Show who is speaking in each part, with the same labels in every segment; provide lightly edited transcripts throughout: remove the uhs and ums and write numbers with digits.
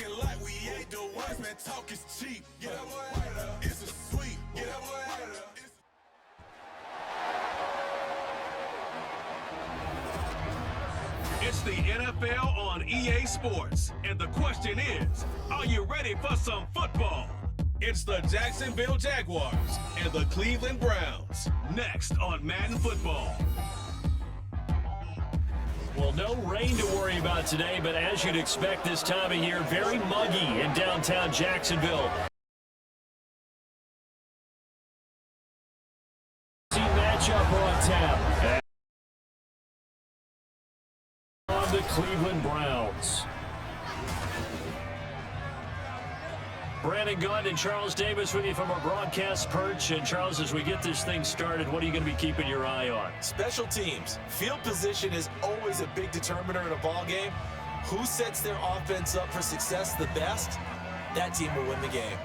Speaker 1: Acting like we ain't the ones, man, talk is cheap. Yeah, it's a sweep. Yeah,
Speaker 2: It's the NFL on EA Sports, and the question is, are you ready for some football? It's the Jacksonville Jaguars and the Cleveland Browns, next on Madden Football.
Speaker 3: Well, no rain to worry about today, but as you'd expect this time of year, very muggy in downtown Jacksonville. Matchup on tap. On the Cleveland Browns. Brandon Gunn and Charles Davis with you from our broadcast perch. And Charles, as we get this thing started, what are you going to be keeping your eye on?
Speaker 4: Special teams. Field position is always a big determiner in a ball game. Who sets their offense up for success the best, that team will win the game.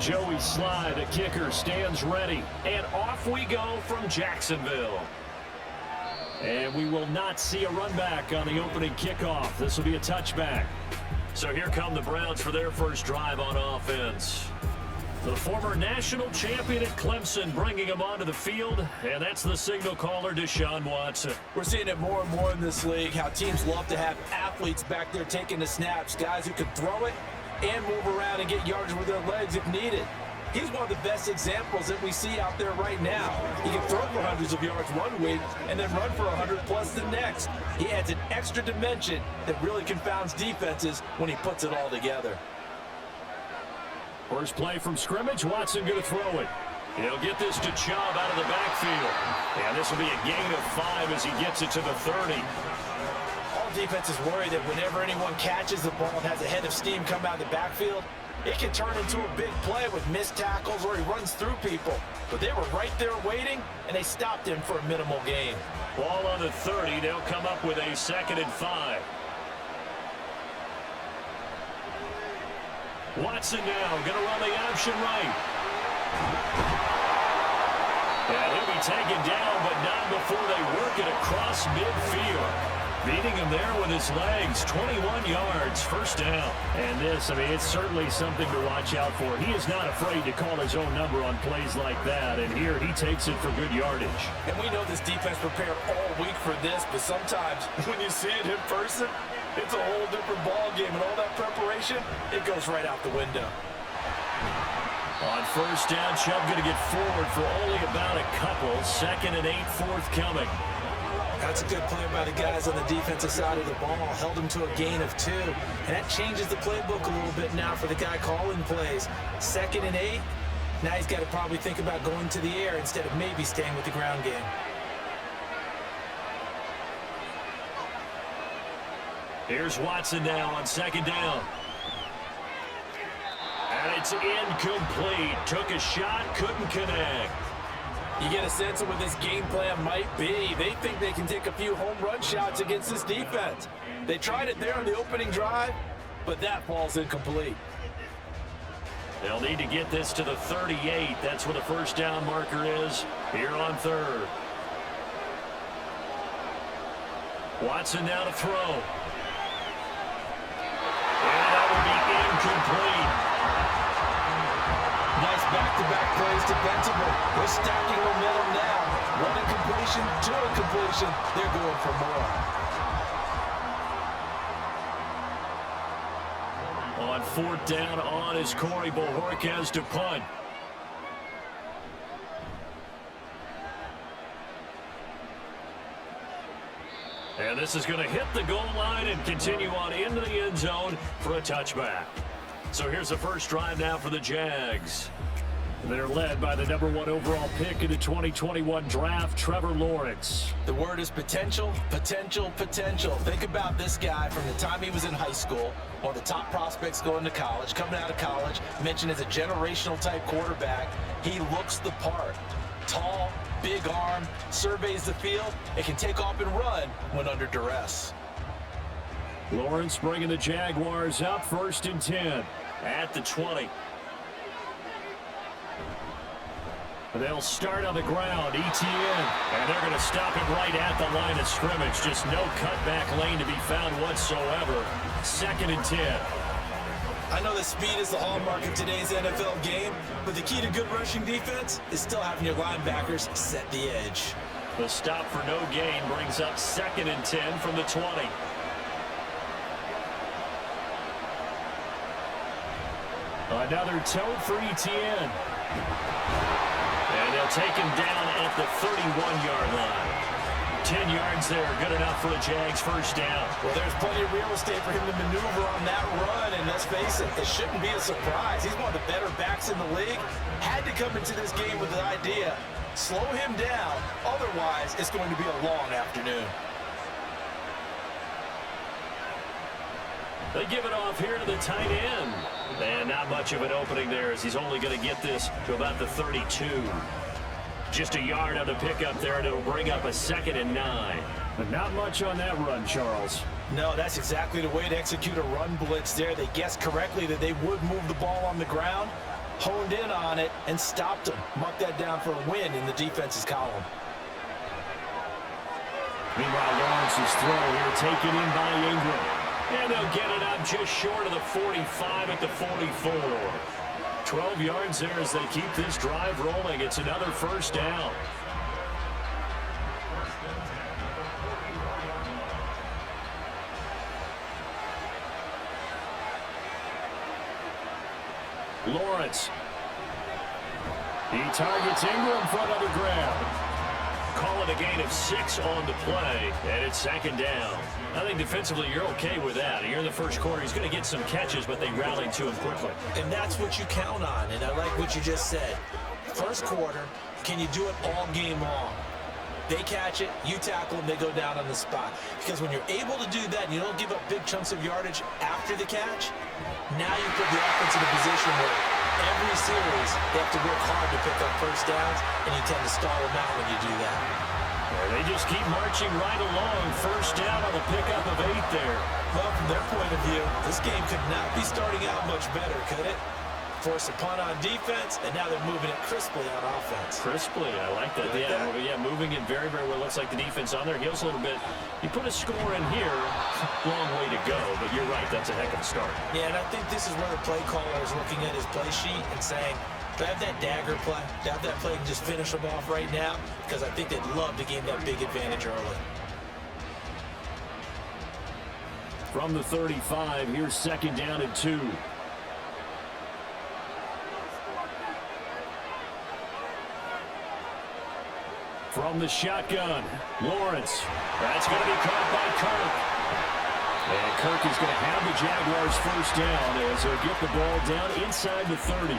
Speaker 3: Joey Sly, the kicker, stands ready. And off we go from Jacksonville. And we will not see a run back on the opening kickoff. This will be a touchback. So here come the Browns for their first drive on offense. The former national champion at Clemson bringing him onto the field, and that's the signal caller, Deshaun Watson.
Speaker 4: We're seeing it more and more in this league, how teams love to have athletes back there taking the snaps, guys who can throw it and move around and get yards with their legs if needed. He's one of the best examples that we see out there right now. He can throw for hundreds of yards one week and then run for 100+ the next. He adds an extra dimension that really confounds defenses when he puts it all together.
Speaker 3: First play from scrimmage, Watson going to throw it. He'll get this to Chubb out of the backfield. And this will be a gain of 5 as he gets it to the 30.
Speaker 4: Defenses worry that whenever anyone catches the ball and has a head of steam come out of the backfield, it can turn into a big play with missed tackles or he runs through people. But they were right there waiting, and they stopped him for a minimal gain.
Speaker 3: Ball on the 30. They'll come up with a 2nd and 5. Watson now going to run the option right. And he'll be taken down, but not before they work it across midfield. Beating him there with his legs, 21 yards, first down. And this, I mean, it's certainly something to watch out for. He is not afraid to call his own number on plays like that, and here he takes it for good yardage.
Speaker 4: And we know this defense prepared all week for this, but sometimes when you see it in person, it's a whole different ball game, and all that preparation, it goes right out the window.
Speaker 3: On first down, Chubb going to get forward for only about a couple. 2nd and 8 forthcoming.
Speaker 4: That's a good play by the guys on the defensive side of the ball. Held him to a gain of 2. And that changes the playbook a little bit now for the guy calling plays. 2nd and 8. Now he's got to probably think about going to the air instead of maybe staying with the ground game.
Speaker 3: Here's Watson now on 2nd down. And it's incomplete. Took a shot, couldn't connect.
Speaker 4: You get a sense of what this game plan might be. They think they can take a few home run shots against this defense. They tried it there on the opening drive, but that falls incomplete.
Speaker 3: They'll need to get this to the 38. That's where the first down marker is here on 3rd. Watson now to throw. And that will be incomplete.
Speaker 4: Nice back-to-back plays defensively. They're stacking momentum now. One incompletion, 2 incompletion. They're going for more.
Speaker 3: On 4th down on is Corey Bojorquez to punt. And this is going to hit the goal line and continue on into the end zone for a touchback. So here's the first drive now for the Jags. They're led by the #1 overall pick in the 2021 draft, Trevor Lawrence.
Speaker 4: The word is potential, potential, potential. Think about this guy from the time he was in high school, one of the top prospects going to college, coming out of college, mentioned as a generational type quarterback. He looks the part. Tall, big arm, surveys the field, and can take off and run when under duress.
Speaker 3: Lawrence bringing the Jaguars up, 1st and 10 at the 20. They'll start on the ground, ETN, and they're going to stop him right at the line of scrimmage. Just no cutback lane to be found whatsoever. 2nd and 10.
Speaker 4: I know that speed is the hallmark of today's NFL game, but the key to good rushing defense is still having your linebackers set the edge.
Speaker 3: The stop for no gain brings up 2nd and 10 from the 20. Another tote for ETN. And they'll take him down at the 31-yard line. 10 yards there, good enough for the Jags' first down.
Speaker 4: Well, there's plenty of real estate for him to maneuver on that run, and let's face it, it shouldn't be a surprise. He's one of the better backs in the league. Had to come into this game with the idea, slow him down, otherwise it's going to be a long afternoon.
Speaker 3: They give it off here to the tight end. And not much of an opening there as he's only going to get this to about the 32. Just a yard on the pickup there, and it'll bring up a 2nd and 9. But not much on that run, Charles.
Speaker 4: No, that's exactly the way to execute a run blitz there. They guessed correctly that they would move the ball on the ground, honed in on it, and stopped him. Mark that down for a win in the defense's column.
Speaker 3: Meanwhile, Lawrence's throw here taken in by Ingram. And they'll get it up just short of the 45 at the 44. 12 yards there as they keep this drive rolling. It's another first down. Lawrence. He targets Ingram for another grab. Call it a gain of 6 on the play, and it's 2nd down. I think defensively you're okay with that. Here in the first quarter, he's going to get some catches, but they rallied to him quickly.
Speaker 4: And that's what you count on, and I like what you just said. First quarter, can you do it all game long? They catch it, you tackle them, they go down on the spot. Because when you're able to do that and you don't give up big chunks of yardage after the catch, now you put the offense in a position where every series they have to work hard to pick up first downs, and you tend to stall them out when you do that.
Speaker 3: They just keep marching right along. First down on the pickup of 8 there.
Speaker 4: Well, from their point of view, this game could not be starting out much better, could it? Force a punt on defense, and now they're moving it crisply on offense.
Speaker 3: Crisply, I like that. Yeah, moving it very, very well. Looks like the defense on their heels a little bit. You put a score in here, long way to go, but you're right, that's a heck of a start.
Speaker 4: Yeah, and I think this is where the play caller is looking at his play sheet and saying, do I have that dagger play? Do I have that play and just finish them off right now? Because I think they'd love to gain that big advantage early.
Speaker 3: From the 35, here's 2nd down and 2. From the shotgun, Lawrence. That's going to be caught by Kirk. And Kirk is going to have the Jaguars first down as they'll get the ball down inside the 30.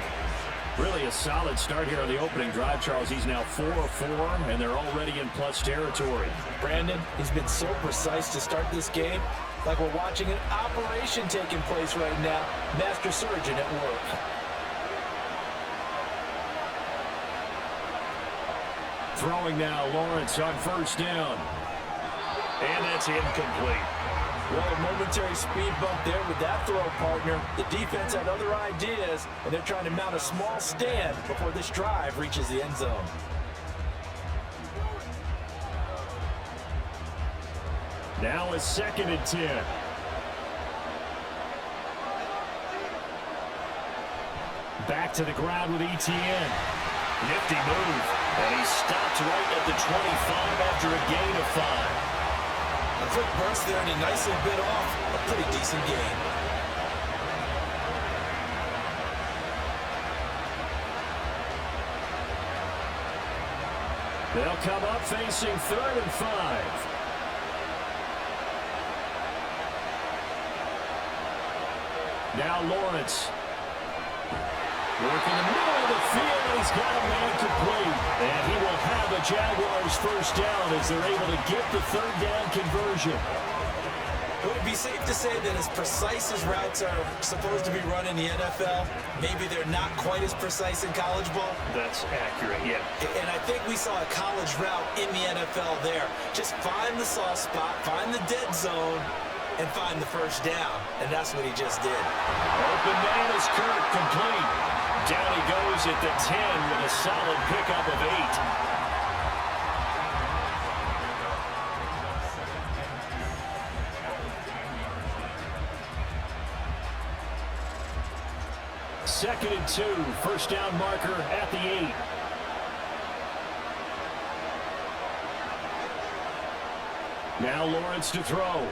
Speaker 3: Really a solid start here on the opening drive, Charles. He's now 4 of 4, and they're already in plus territory.
Speaker 4: Brandon, he's been so precise to start this game, like we're watching an operation taking place right now. Master surgeon at work.
Speaker 3: Throwing now, Lawrence on first down. And that's incomplete.
Speaker 4: Well, a momentary speed bump there with that throw, partner. The defense had other ideas, and they're trying to mount a small stand before this drive reaches the end zone.
Speaker 3: Now a 2nd and 10. Back to the ground with ETN. Nifty move. And he stopped right at the 25 after a gain of 5.
Speaker 4: A quick burst there, and he nicely bit off a pretty decent gain.
Speaker 3: They'll come up facing 3rd and 5. Now Lawrence Working the middle of the field, he's got a man complete. And he will have a Jaguars first down as they're able to get the third down conversion.
Speaker 4: Would it be safe to say that as precise as routes are supposed to be run in the NFL, maybe they're not quite as precise in college ball?
Speaker 3: That's accurate, yeah.
Speaker 4: And I think we saw a college route in the NFL there. Just find the soft spot, find the dead zone, and find the first down. And that's what he just did.
Speaker 3: Open man is Kirk, complete. Down he goes at the 10 with a solid pickup of 8. Second and 2, first down marker at the 8. Now Lawrence to throw.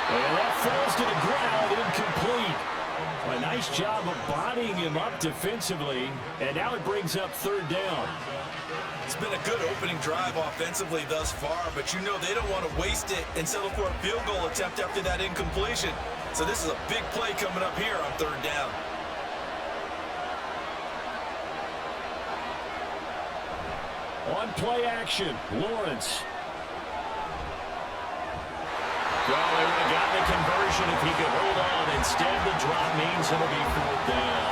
Speaker 3: And that falls to the ground, incomplete. A nice job of bodying him up defensively, and now it brings up third down.
Speaker 4: It's been a good opening drive offensively thus far, but you know they don't want to waste it and settle for a field goal attempt after that incompletion. So this is a big play coming up here on third down.
Speaker 3: On play action, Lawrence. Well, they would have gotten the conversion if he could hold on. Instead, the drop means it'll be fourth down.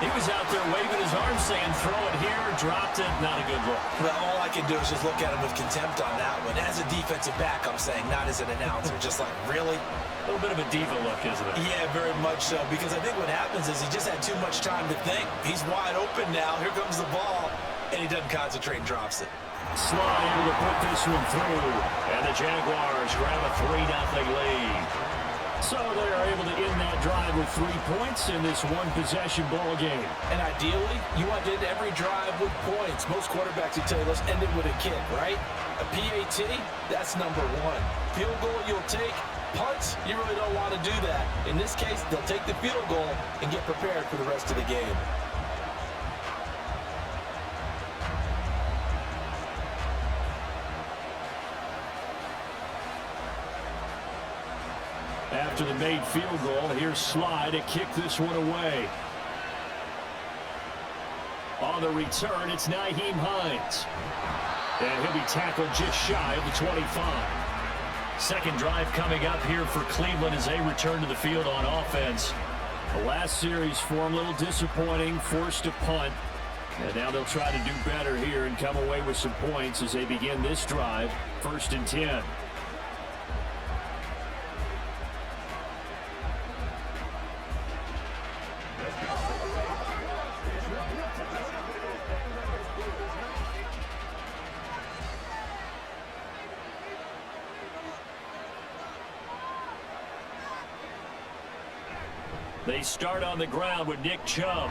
Speaker 3: He was out there waving his arms saying, throw it here, dropped it, not a good look.
Speaker 4: Well, all I can do is just look at him with contempt on that one. As a defensive back, I'm saying, not as an announcer. Just like, really?
Speaker 3: A little bit of a diva look, isn't it?
Speaker 4: Yeah, very much so. Because I think what happens is he just had too much time to think. He's wide open now. Here comes the ball. And he doesn't concentrate and drops it.
Speaker 3: Sly able to put this one through. And the Jaguars grab a 3-0 lead. So they are able to end that drive with 3 points in this one-possession ball game.
Speaker 4: And ideally, you want to end every drive with points. Most quarterbacks will tell you, let's end it with a kick, right? A PAT, that's number 1. Field goal you'll take. Punts, you really don't want to do that. In this case, they'll take the field goal and get prepared for the rest of the game.
Speaker 3: After the made field goal, here's Sly to kick this one away. On the return, it's Nyheim Hines. And he'll be tackled just shy of the 25. Second drive coming up here for Cleveland as they return to the field on offense. The last series for them, a little disappointing, forced to punt. And now they'll try to do better here and come away with some points as they begin this drive, 1st and 10. They start on the ground with Nick Chubb.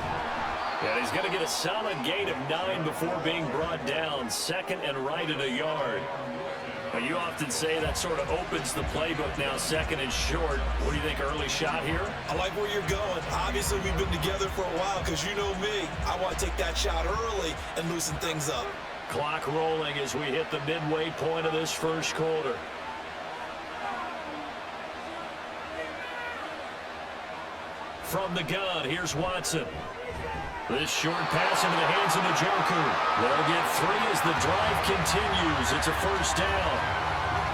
Speaker 3: And he's going to get a solid gain of 9 before being brought down. Second and right at a yard. Now, you often say that sort of opens the playbook now, second and short. What do you think, early shot here?
Speaker 4: I like where you're going. Obviously, we've been together for a while because you know me. I want to take that shot early and loosen things up.
Speaker 3: Clock rolling as we hit the midway point of this first quarter. From the gun, here's Watson. This short pass into the hands of the Joker. They'll get 3 as the drive continues. It's a first down.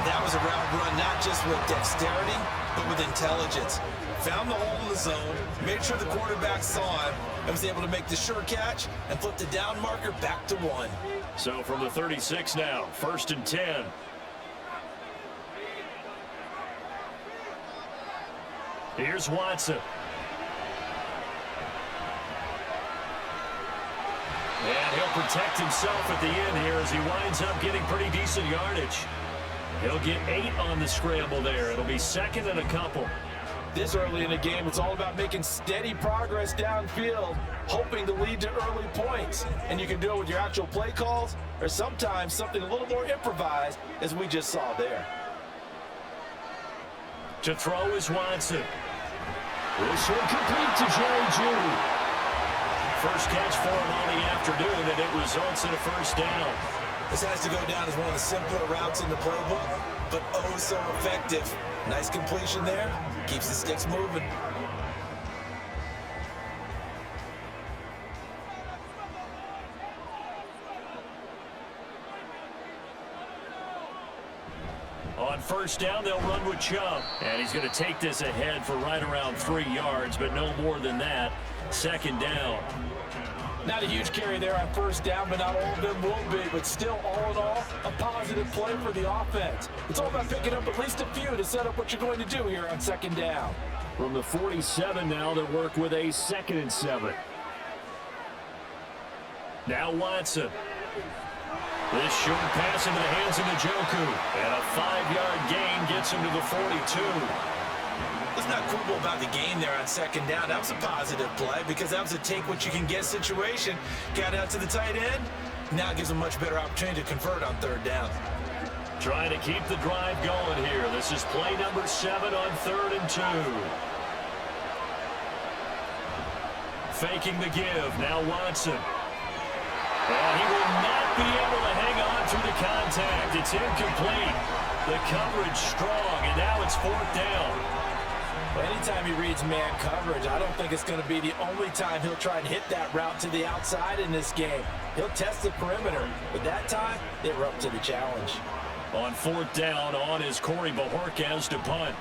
Speaker 4: That was a route run not just with dexterity, but with intelligence. Found the hole in the zone, made sure the quarterback saw him, and was able to make the sure catch and flip the down marker back to 1.
Speaker 3: So from the 36 now, 1st and 10. Here's Watson. And he'll protect himself at the end here as he winds up getting pretty decent yardage. He'll get 8 on the scramble there. It'll be 2nd and a couple.
Speaker 4: This early in the game, it's all about making steady progress downfield, hoping to lead to early points. And you can do it with your actual play calls or sometimes something a little more improvised, as we just saw there.
Speaker 3: To throw is Watson. This one complete to Jerry Jeudy. First catch for him on the afternoon, and it results in a first down.
Speaker 4: This has to go down as one of the simpler routes in the playbook, but oh so effective. Nice completion there. Keeps the sticks moving.
Speaker 3: On first down, they'll run with Chubb. And he's going to take this ahead for right around 3 yards, but no more than that. Second down.
Speaker 4: Not a huge carry there on first down, but not all of them will be. But still, all in all, a positive play for the offense. It's all about picking up at least a few to set up what you're going to do here on second down.
Speaker 3: From the 47 now, they work with a 2nd and 7. Now Watson. This short pass into the hands of Njoku. And a 5-yard gain gets him to the 42.
Speaker 4: What's not cool about the game there on second down? That was a positive play because that was a take-what-you-can-get situation. Got out to the tight end. Now it gives them a much better opportunity to convert on third down.
Speaker 3: Trying to keep the drive going here. This is play number 7 on 3rd and 2. Faking the give. Now Watson. And he will not be able to hang on through the contact. It's incomplete. The coverage strong, and now it's 4th down.
Speaker 4: Well, anytime he reads man coverage, I don't think it's going to be the only time he'll try and hit that route to the outside in this game. He'll test the perimeter, but that time, they were up to the challenge.
Speaker 3: On 4th down, on is Corey Bojorquez to punt.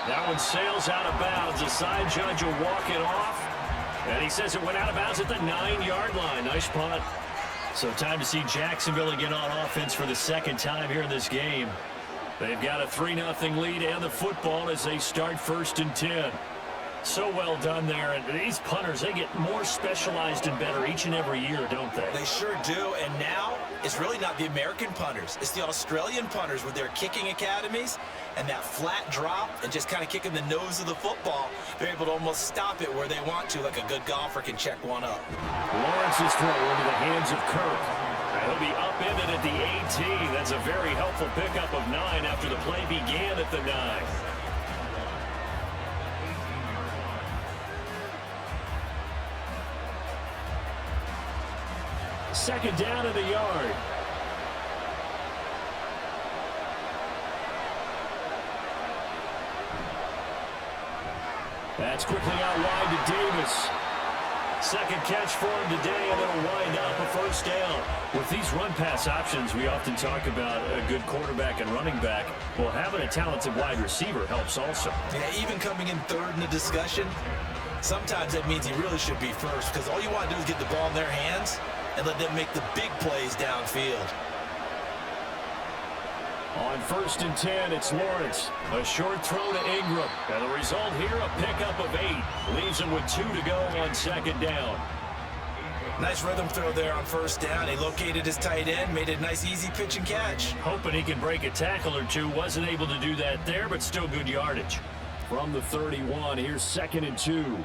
Speaker 3: That one sails out of bounds. The side judge will walk it off. And he says it went out of bounds at the 9-yard line. Nice punt. So time to see Jacksonville again on offense for the 2nd time here in this game. They've got a 3-0 lead and the football as they start 1st and 10. So well done there. And these punters, they get more specialized and better each and every year, don't they?
Speaker 4: They sure do. And now it's really not the American punters. It's the Australian punters with their kicking academies and that flat drop and just kind of kicking the nose of the football. They're able to almost stop it where they want to, like a good golfer can check one up.
Speaker 3: Lawrence's throw into the hands of Kirk. He'll be upended at the 18. That's a very helpful pickup of 9 after the play began at the 9. Second down in the yard. That's quickly out wide to Davis. Second catch for him today, and it'll wind up a first down. With these run-pass options, we often talk about a good quarterback and running back. Well, having a talented wide receiver helps also.
Speaker 4: Yeah, even coming in third in the discussion, sometimes that means he really should be first because all you want to do is get the ball in their hands and let them make the big plays downfield.
Speaker 3: On 1st and 10, it's Lawrence. A short throw to Ingram. And the result here, a pickup of 8. Leaves him with 2 to go on second down.
Speaker 4: Nice rhythm throw there on first down. He located his tight end, made a nice easy pitch and catch.
Speaker 3: Hoping he can break a tackle or two. Wasn't able to do that there, but still good yardage. From the 31, here's 2nd and 2.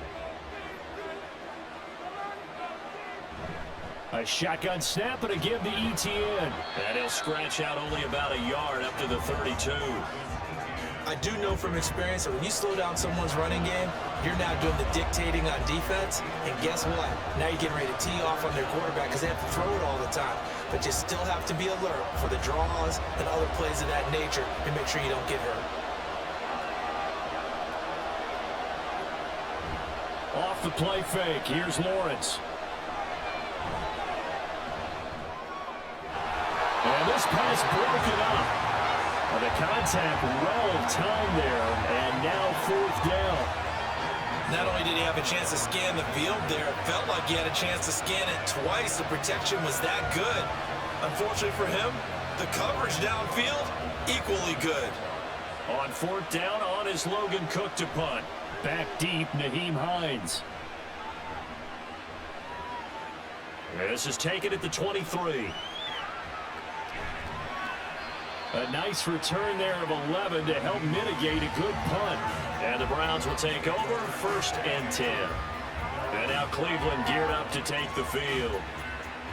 Speaker 3: A shotgun snap and a give to ETN. And he'll scratch out only about a yard up to the 32.
Speaker 4: I do know from experience that when you slow down someone's running game, you're now doing the dictating on defense. And guess what? Now you're getting ready to tee off on their quarterback because they have to throw it all the time. But you still have to be alert for the draws and other plays of that nature and make sure you don't get hurt.
Speaker 3: Off the play fake, here's Lawrence. And this pass broken up. The contact well timed there, and now 4th down.
Speaker 4: Not only did he have a chance to scan the field there, it felt like he had a chance to scan it twice. The protection was that good. Unfortunately for him, the coverage downfield, equally good.
Speaker 3: On 4th down, on is Logan Cook to punt. Back deep, Naheem Hines. This is taken at the 23. A nice return there of 11 to help mitigate a good punt. And the Browns will take over 1st and 10. And now Cleveland geared up to take the field.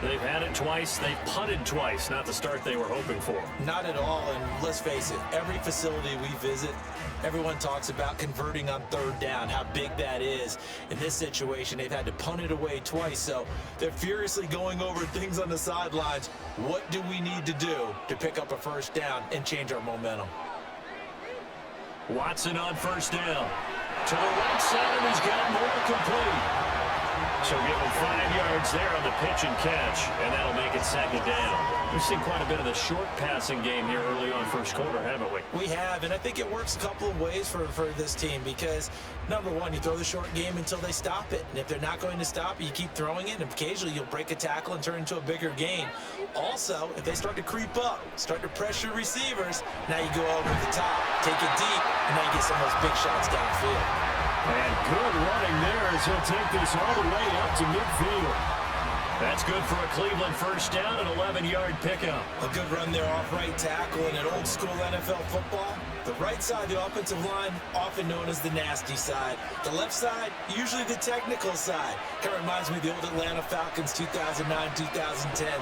Speaker 3: They've had it twice. They've punted twice. Not the start they were hoping for.
Speaker 4: Not at all, and let's face it, every facility we visit, everyone talks about converting on 3rd down, how big that is. In this situation, they've had to punt it away twice, so they're furiously going over things on the sidelines. What do we need to do to pick up a 1st down and change our momentum?
Speaker 3: Watson on 1st down. To the right side, and he's got more complete. So give him 5 yards there on the pitch and catch, and that'll make it second down. We've seen quite a bit of the short passing game here early on first quarter, haven't we?
Speaker 4: We have, and I think it works a couple of ways for this team because, number one, you throw the short game until they stop it. And if they're not going to stop it, you keep throwing it, and occasionally you'll break a tackle and turn into a bigger gain. Also, if they start to creep up, start to pressure receivers, now you go over the top, take it deep, and now you get some of those big shots downfield.
Speaker 3: And good running there as he'll take this all the way up to midfield. That's good for a Cleveland first down, an 11-yard pickup.
Speaker 4: A good run there off right tackle in an old-school NFL football. The right side of the offensive line, often known as the nasty side. The left side, usually the technical side. Kind of reminds me of the old Atlanta Falcons 2009-2010.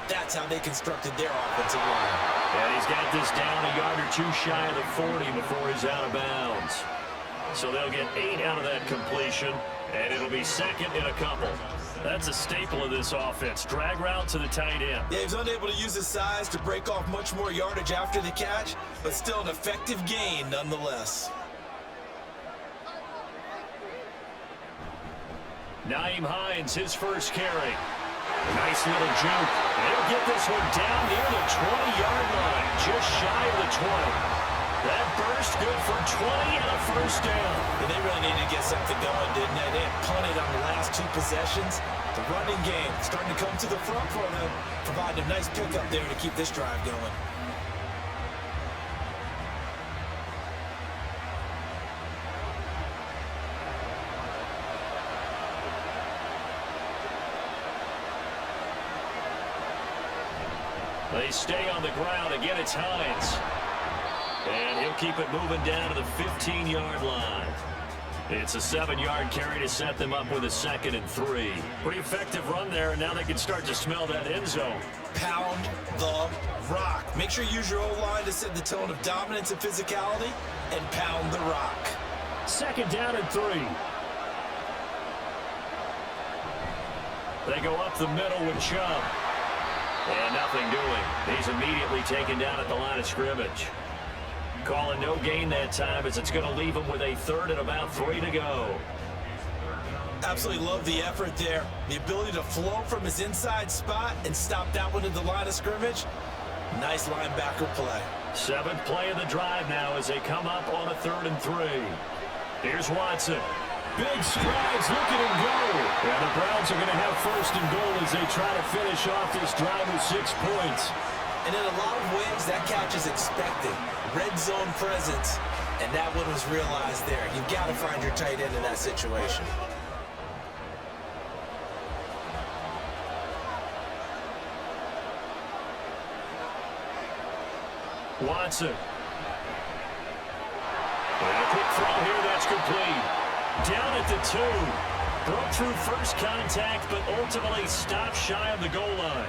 Speaker 4: That's how they constructed their offensive line.
Speaker 3: And he's got this down a yard or two shy of the 40 before he's out of bounds. So they'll get 8 out of that completion, and it'll be second in a couple. That's a staple of this offense. Drag route to the tight end.
Speaker 4: Yeah, he was unable to use his size to break off much more yardage after the catch, but still an effective gain nonetheless.
Speaker 3: Naeem Hines, his first carry. Nice little juke. They'll get this one down near the 20-yard line, just shy of the 20. That burst good for 20 and a first down.
Speaker 4: And they really needed to get something going, didn't they? They had punted on the last 2 possessions. The running game starting to come to the front for them, providing a nice pickup there to keep this drive going.
Speaker 3: They stay on the ground. Again, it's Hines. And he'll keep it moving down to the 15-yard line. It's a 7-yard carry to set them up with a 2nd and 3. Pretty effective run there, and now they can start to smell that end zone.
Speaker 4: Pound the rock. Make sure you use your O-line to set the tone of dominance and physicality, and pound the rock.
Speaker 3: 2nd down and 3. They go up the middle with Chubb. And nothing doing. He's immediately taken down at the line of scrimmage. Calling no gain that time as it's going to leave him with a 3rd and about 3 to go.
Speaker 4: Absolutely love the effort there. The ability to flow from his inside spot and stop that one at the line of scrimmage. Nice linebacker play.
Speaker 3: 7th play of the drive now as they come up on a 3rd and 3. Here's Watson. Big strides, look at him go. And the Browns are going to have 1st and goal as they try to finish off this drive with 6 points.
Speaker 4: And in a lot of ways, that catch is expected. Red zone presence, and that one was realized there. You've got to find your tight end in that situation.
Speaker 3: Watson. And a quick throw here, that's complete. Down at the 2. Broke through first contact, but ultimately stopped shy of the goal line.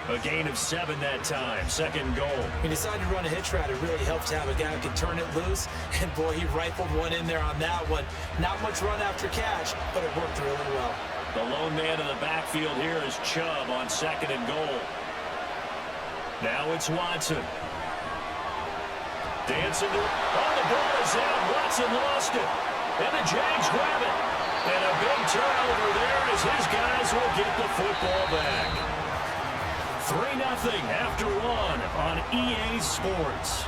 Speaker 3: A gain of 7 that time. 2nd goal.
Speaker 4: He decided to run a hitch route. It really helps to have a guy who can turn it loose. And, boy, he rifled one in there on that one. Not much run after catch, but it worked really well.
Speaker 3: The lone man in the backfield here is Chubb on 2nd and goal. Now it's Watson. Dancing to it. Oh, the ball is out. Watson lost it. And the Jags grab it. And a big turnover there as his guys will get the football back. 3-0 after 1 on EA Sports.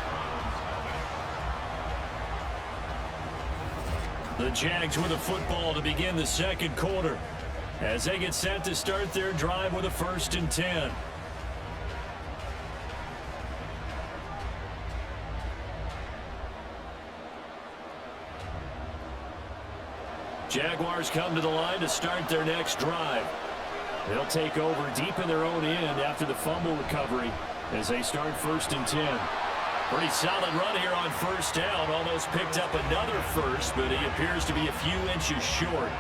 Speaker 3: The Jags with the football to begin the 2nd quarter as they get set to start their drive with a 1st and 10. Jaguars come to the line to start their next drive. They'll take over deep in their own end after the fumble recovery as they start 1st and 10. Pretty solid run here on 1st down. Almost picked up another first, but he appears to be a few inches short.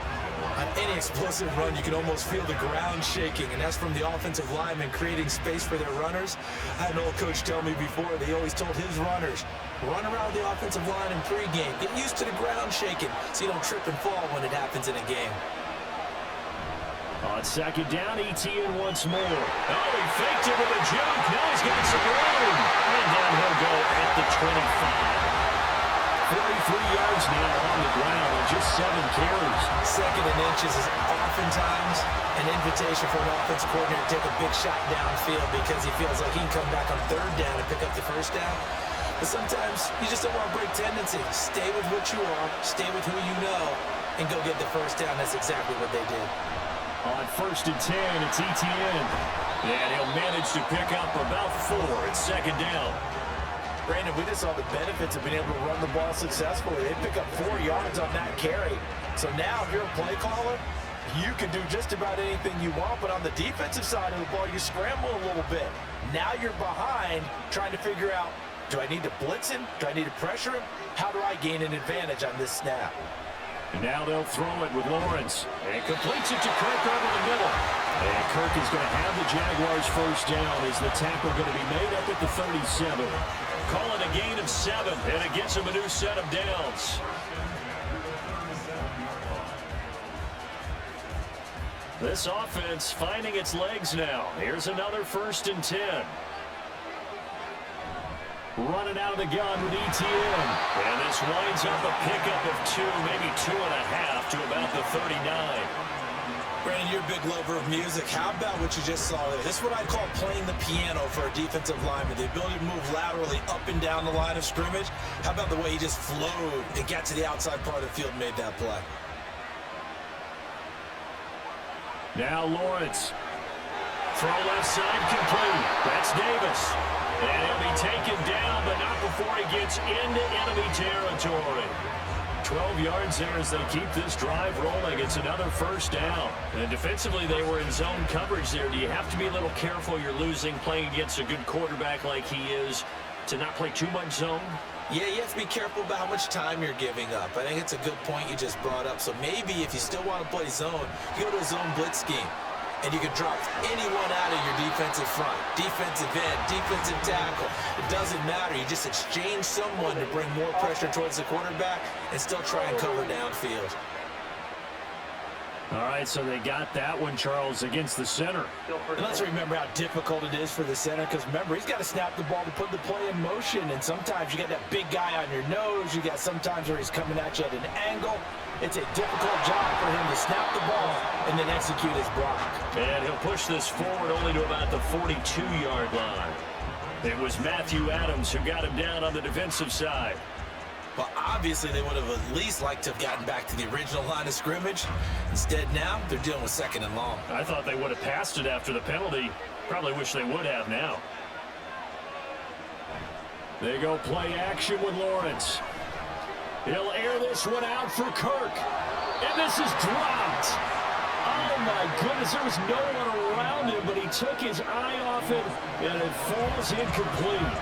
Speaker 4: On any explosive run, you can almost feel the ground shaking, and that's from the offensive linemen creating space for their runners. I had an old coach tell me before, they always told his runners, run around the offensive line in pregame. Get used to the ground shaking so you don't trip and fall when it happens in a game.
Speaker 3: On 2nd down, ETN once more. Oh, he faked it with a juke. Now he's got some room. And down he'll go at the 25. 43 yards now on the ground. just 7 carries.
Speaker 4: Second and inches is oftentimes an invitation for an offense coordinator to take a big shot downfield because he feels like he can come back on third down and pick up the first down. But sometimes you just don't want to break tendency. Stay with what you are, stay with who you know, and go get the first down. That's exactly what they did.
Speaker 3: On 1st and 10, it's Etienne. And he'll manage to pick up about 4. It's 2nd down.
Speaker 4: Brandon, we just saw the benefits of being able to run the ball successfully. They pick up 4 yards on that carry. So now if you're a play caller, you can do just about anything you want, but on the defensive side of the ball, you scramble a little bit. Now you're behind trying to figure out, do I need to blitz him? Do I need to pressure him? How do I gain an advantage on this snap?
Speaker 3: And now they'll throw it with Lawrence. And completes it to Kirk over the middle. And Kirk is going to have the Jaguars first down. Is the tackle going to be made up at the 37? Call it a gain of 7, and it gets him a new set of downs. This offense finding its legs now. Here's another 1st and 10. Running out of the gun with Etienne. And this winds up a pickup of 2, maybe 2.5 to about the 39.
Speaker 4: Brandon, you're a big lover of music. How about what you just saw there? This is what I call playing the piano for a defensive lineman. The ability to move laterally up and down the line of scrimmage. How about the way he just flowed and got to the outside part of the field and made that play?
Speaker 3: Now Lawrence. Throw left side complete. That's Davis. And he'll be taken down, but not before he gets into enemy territory. 12 yards there as they keep this drive rolling. It's another first down. And defensively, they were in zone coverage there. Do you have to be a little careful? You're losing, playing against a good quarterback like he is, to not play too much zone?
Speaker 4: Yeah, you have to be careful about how much time you're giving up. I think it's a good point you just brought up. So maybe if you still want to play zone, you go to a zone blitz scheme. And you can drop anyone out of your defensive front, defensive end, defensive tackle. It doesn't matter. You just exchange someone to bring more pressure towards the quarterback and still try and cover downfield.
Speaker 3: All right, so they got that one, Charles, against the center.
Speaker 4: And let's remember how difficult it is for the center, because remember, he's got to snap the ball to put the play in motion, and sometimes you got that big guy on your nose. You got sometimes where he's coming at you at an angle. It's a difficult job for him to snap the ball and then execute his block.
Speaker 3: And he'll push this forward only to about the 42-yard line. It was Matthew Adams who got him down on the defensive side.
Speaker 4: Well, obviously, they would have at least liked to have gotten back to the original line of scrimmage. Instead, now, they're dealing with 2nd and long.
Speaker 3: I thought they would have passed it after the penalty. Probably wish they would have now. They go play action with Lawrence. He'll air this one out for Kirk. And this is dropped. Oh, my goodness. There was no one around him, but he took his eye off it, and it falls incomplete.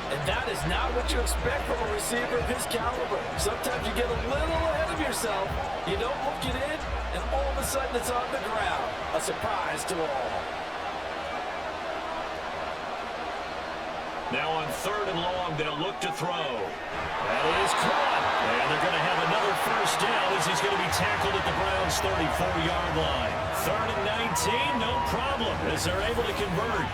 Speaker 4: And that is not what you expect from a receiver of his caliber. Sometimes you get a little ahead of yourself, you don't look it in, and all of a sudden it's on the ground. A surprise to all.
Speaker 3: Now on 3rd and long, they'll look to throw. That is caught. And they're going to have another first down as he's going to be tackled at the Browns' 34-yard line. 3rd and 19, no problem, as they're able to convert.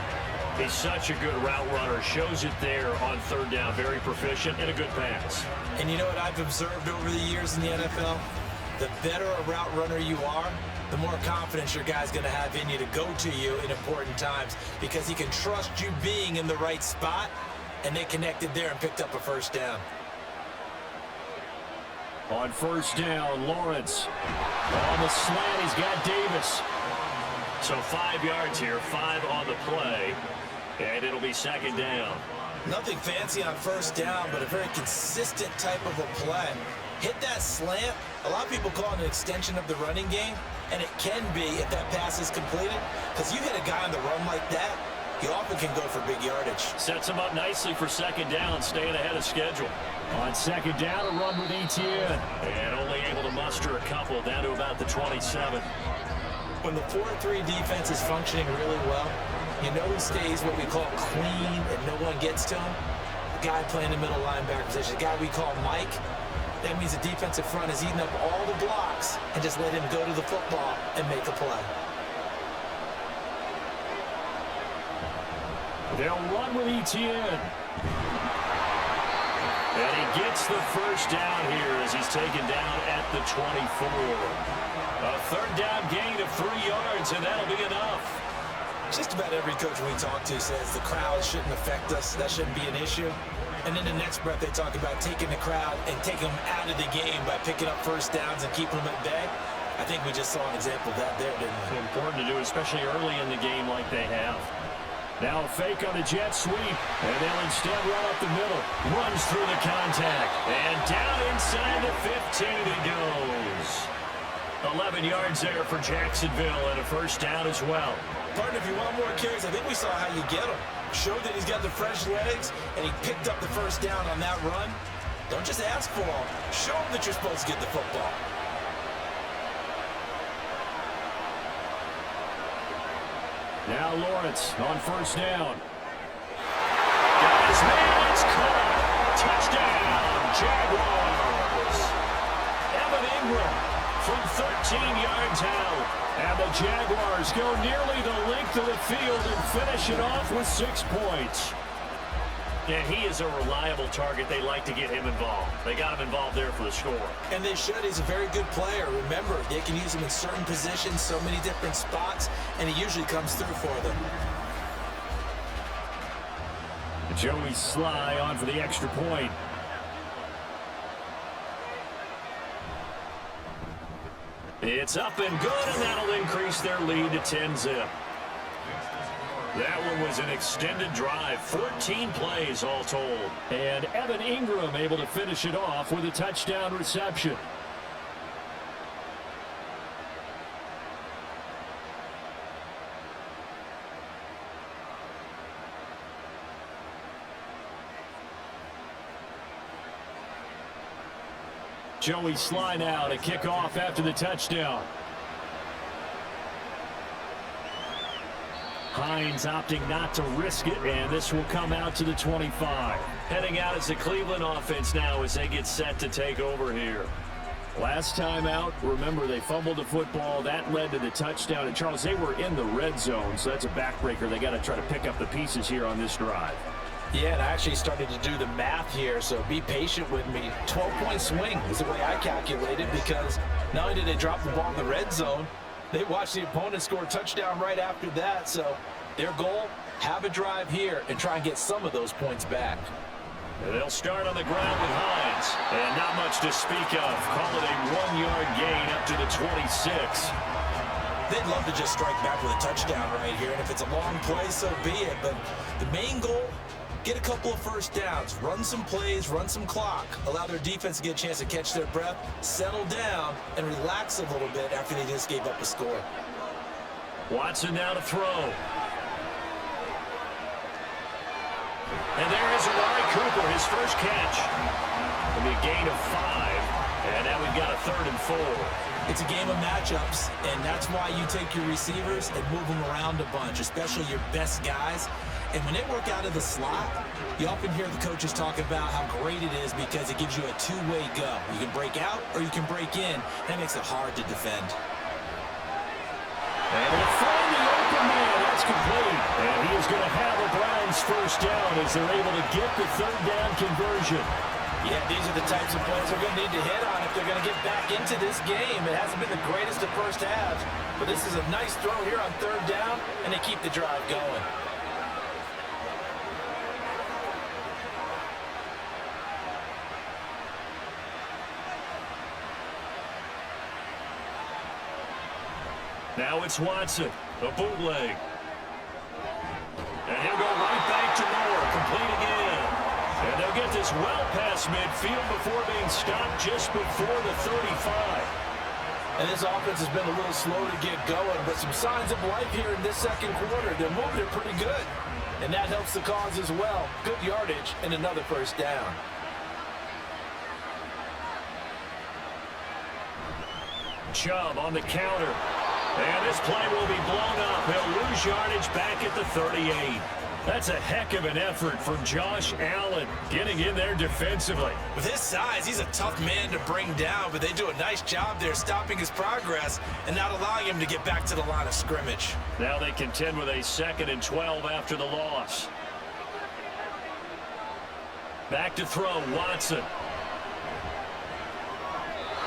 Speaker 3: He's such a good route runner. Shows it there on 3rd down. Very proficient and a good pass.
Speaker 4: And you know what I've observed over the years in the NFL? The better a route runner you are, the more confidence your guy's going to have in you to go to you in important times, because he can trust you being in the right spot, and they connected there and picked up a first down.
Speaker 3: On 1st down, Lawrence. On the slant, he's got Davis. So 5 yards here, 5 on the play, and it'll be 2nd down.
Speaker 4: Nothing fancy on 1st down, but a very consistent type of a play. Hit that slant. A lot of people call it an extension of the running game, and it can be if that pass is completed, because you hit a guy on the run like that, you often can go for big yardage.
Speaker 3: Sets him up nicely for 2nd down, staying ahead of schedule. On 2nd down, a run with Etienne, and only able to muster a couple down to about the 27.
Speaker 4: When the 4-3 defense is functioning really well, you know who stays what we call clean and no one gets to him? The guy playing the middle linebacker position, the guy we call Mike. That means the defensive front is eating up all the blocks and just let him go to the football and make a play.
Speaker 3: They'll run with Etienne. And he gets the first down here as he's taken down at the 24. A third down gain of 3 yards, and that'll be enough.
Speaker 4: Just about every coach we talk to says the crowd shouldn't affect us. That shouldn't be an issue. And in the next breath, they talk about taking the crowd and taking them out of the game by picking up first downs and keeping them at bay. I think we just saw an example of that there, didn't we?
Speaker 3: It's important to do, especially early in the game like they have. Now a fake on the jet sweep, and they'll instead run up the middle. Runs through the contact, and down inside the 15 he goes. 11 yards there for Jacksonville, and a first down as well.
Speaker 4: Partner, if you want more carries, I think we saw how you get him. Showed that he's got the fresh legs, and he picked up the first down on that run. Don't just ask for him. Show him that you're supposed to get the football.
Speaker 3: Now Lawrence on first down. Got his man, it's caught. Touchdown, Jaguars. Evan Ingram from 13 yards out. And the Jaguars go nearly the length of the field and finish it off with 6 points. Yeah, he is a reliable target. They like to get him involved. They got him involved there for the score.
Speaker 4: And they should. He's a very good player. Remember, they can use him in certain positions, so many different spots, and he usually comes through for them.
Speaker 3: Joey Sly on for the extra point. It's up and good, and that'll increase their lead to 10-zip. That one was an extended drive, 14 plays all told. And Evan Ingram able to finish it off with a touchdown reception. Joey Sly now to kick off after the touchdown. Hines opting not to risk it, and this will come out to the 25. Heading out is the Cleveland offense now as they get set to take over here. Last time out, remember they fumbled the football. That led to the touchdown. And Charles, they were in the red zone, so that's a backbreaker. They got to try to pick up the pieces here on this drive.
Speaker 4: Yeah, and I actually started to do the math here, so be patient with me. 12-point swing is the way I calculated, because not only did they drop the ball in the red zone, they watched the opponent score a touchdown right after that. So their goal, have a drive here and try and get some of those points back.
Speaker 3: And they'll start on the ground with Hines. And not much to speak of. Call it a 1-yard gain up to the 26.
Speaker 4: They'd love to just strike back with a touchdown right here. And if it's a long play, so be it. But the main goal, get a couple of first downs, run some plays, run some clock, allow their defense to get a chance to catch their breath, settle down, and relax a little bit after they just gave up a score.
Speaker 3: Watson now to throw. And there is Amari Cooper, his first catch. It'll be a gain of 5, and now we've got a 3rd and 4.
Speaker 4: It's a game of matchups, and that's why you take your receivers and move them around a bunch, especially your best guys. And when they work out of the slot, you often hear the coaches talk about how great it is because it gives you a two-way go. You can break out or you can break in. That makes it hard to defend.
Speaker 3: And they'll find the open man. That's complete. And he is going to have a Browns first down as they're able to get the 3rd down conversion.
Speaker 4: Yeah, these are the types of plays they're going to need to hit on if they're going to get back into this game. It hasn't been the greatest of first halves, but this is a nice throw here on 3rd down, and they keep the drive going.
Speaker 3: Now it's Watson, a bootleg. And he'll go right back to Moore, complete again. And they'll get this well past midfield before being stopped just before the 35.
Speaker 4: And this offense has been a little slow to get going, but some signs of life here in this second quarter. They're moving it pretty good, and that helps the cause as well. Good yardage and another first down.
Speaker 3: Chubb on the counter. And this play will be blown up. He'll lose yardage back at the 38. That's a heck of an effort from Josh Allen getting in there defensively.
Speaker 4: With his size, he's a tough man to bring down, but they do a nice job there stopping his progress and not allowing him to get back to the line of scrimmage.
Speaker 3: Now they contend with a 2nd and 12 after the loss. Back to throw, Watson.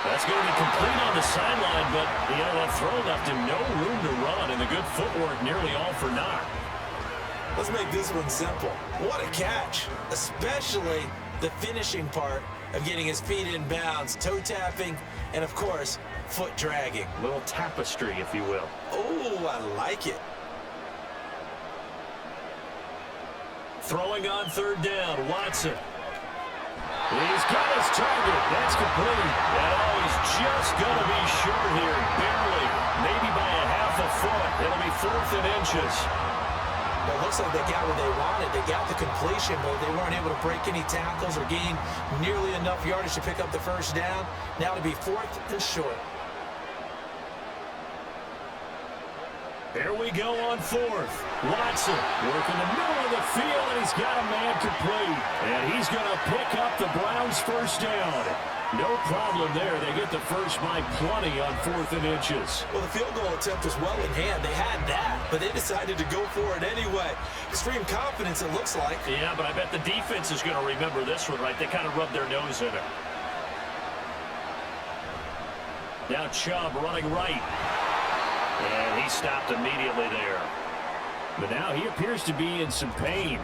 Speaker 3: That's going to be complete on the sideline, but that throw left him no room to run, and the good footwork nearly all for naught.
Speaker 4: Let's make this one simple. What a catch, especially the finishing part of getting his feet in bounds, toe tapping, and of course, foot dragging.
Speaker 3: A little tapestry, if you will.
Speaker 4: Oh, I like it.
Speaker 3: Throwing on third down, Watson. He's got his target. That's complete. And he's just going to be short here, barely. Maybe by a half a foot. It'll be 4th and inches.
Speaker 4: Well, it looks like they got what they wanted. They got the completion, but they weren't able to break any tackles or gain nearly enough yardage to pick up the first down. Now to be 4th and short.
Speaker 3: Here we go on 4th. Watson working the middle of the field, and he's got a man complete. And he's going to pick up the Browns' first down. No problem there. They get the first by plenty on 4th and inches.
Speaker 4: Well, the field goal attempt was well in hand. They had that, but they decided to go for it anyway. Extreme confidence, it looks like.
Speaker 3: Yeah, but I bet the defense is going to remember this one, right? They kind of rubbed their nose in it. Now Chubb running right. And he stopped immediately there. But now he appears to be in some pain.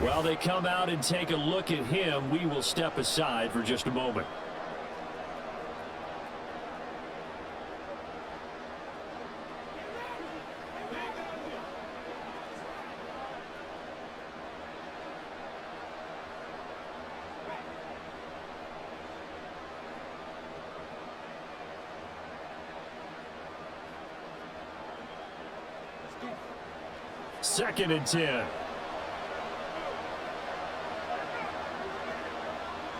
Speaker 3: While they come out and take a look at him, we will step aside for just a moment. Second and 10.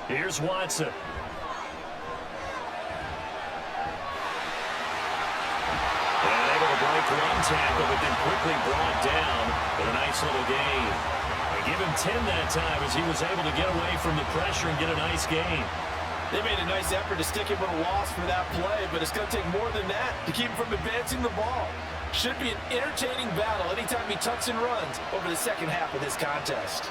Speaker 3: Here's Watson. And able to break one tackle, but then quickly brought down with a nice little gain. They give him 10 that time as he was able to get away from the pressure and get a nice gain.
Speaker 4: They made a nice effort to stick him with a loss for that play, but it's going to take more than that to keep him from advancing the ball. Should be an entertaining battle anytime he tucks and runs over the second half of this contest.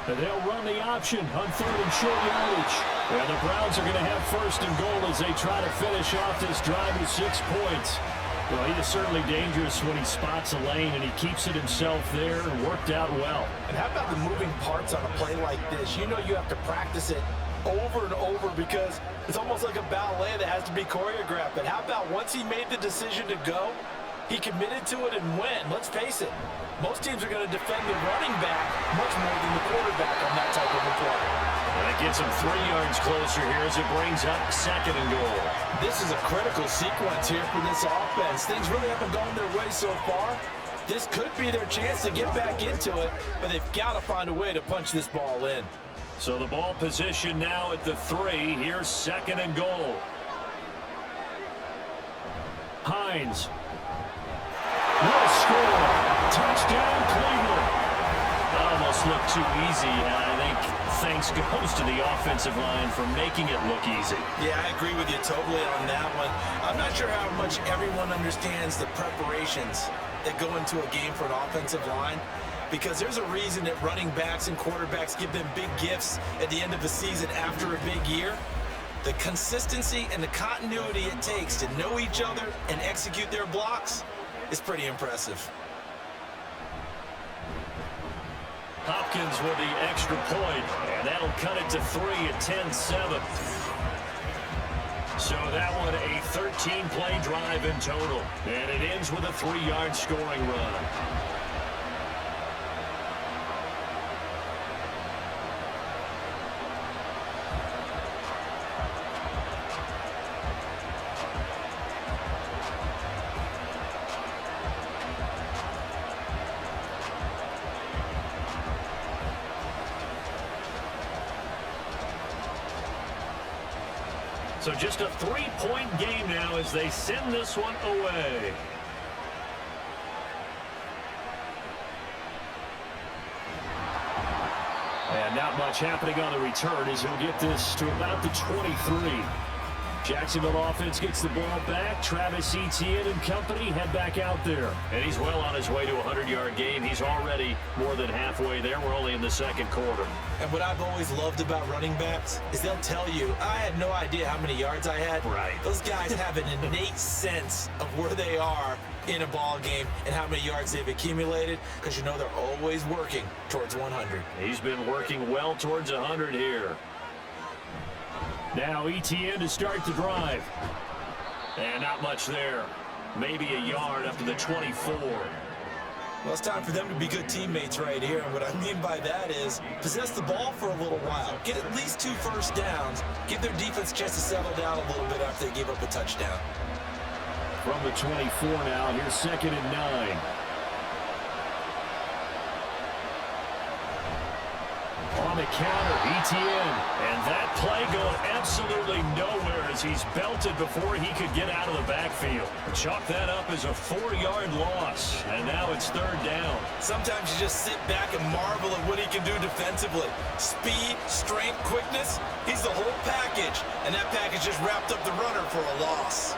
Speaker 3: And they'll run the option on 3rd and short yardage. And the Browns are going to have 1st and goal as they try to finish off this drive with 6 points. Well, he is certainly dangerous when he spots a lane, and he keeps it himself there and worked out well.
Speaker 4: And how about the moving parts on a play like this? You know you have to practice it over and over because it's almost like a ballet that has to be choreographed. But how about once he made the decision to go, he committed to it and went. Let's face it, most teams are going to defend the running back much more than the quarterback on that type of a play.
Speaker 3: And it gets him 3 yards closer here as it brings up 2nd and goal.
Speaker 4: This is a critical sequence here for this offense. Things really haven't gone their way so far. This could be their chance to get back into it, but they've got to find a way to punch this ball in.
Speaker 3: So the ball position now at the 3. Here's 2nd and goal. Hines. What a score. Touchdown, Cleveland. Almost looked too easy, and I think thanks goes to the offensive line for making it look easy.
Speaker 4: Yeah, I agree with you totally on that one. I'm not sure how much everyone understands the preparations that go into a game for an offensive line, because there's a reason that running backs and quarterbacks give them big gifts at the end of the season after a big year. The consistency and the continuity it takes to know each other and execute their blocks is pretty impressive.
Speaker 3: Hopkins with the extra point, and that'll cut it to 3 at 10-7. So that one a 13-play drive in total, and it ends with a 3-yard scoring run. So just a 3-point game now as they send this one away. And not much happening on the return as he'll get this to about the 23. Jacksonville offense gets the ball back. Travis Etienne and company head back out there. And he's well on his way to a 100-yard game. He's already more than halfway there. We're only in the second quarter.
Speaker 4: And what I've always loved about running backs is they'll tell you, I had no idea how many yards I had.
Speaker 3: Right.
Speaker 4: Those guys have an innate sense of where they are in a ball game and how many yards they've accumulated, because you know they're always working towards 100.
Speaker 3: He's been working well towards 100 here. Now Etienne to start the drive. And not much there. Maybe a yard up to the 24.
Speaker 4: Well, it's time for them to be good teammates right here. And what I mean by that is possess the ball for a little while. Get at least 2 first downs. Give their defense a chance to settle down a little bit after they give up a touchdown.
Speaker 3: From the 24 now, here's 2nd and 9. On the counter, Etienne. And that play going absolutely nowhere as he's belted before he could get out of the backfield. Chalk that up as a 4-yard loss. And now it's 3rd down.
Speaker 4: Sometimes you just sit back and marvel at what he can do defensively. Speed, strength, quickness. He's the whole package. And that package just wrapped up the runner for a loss.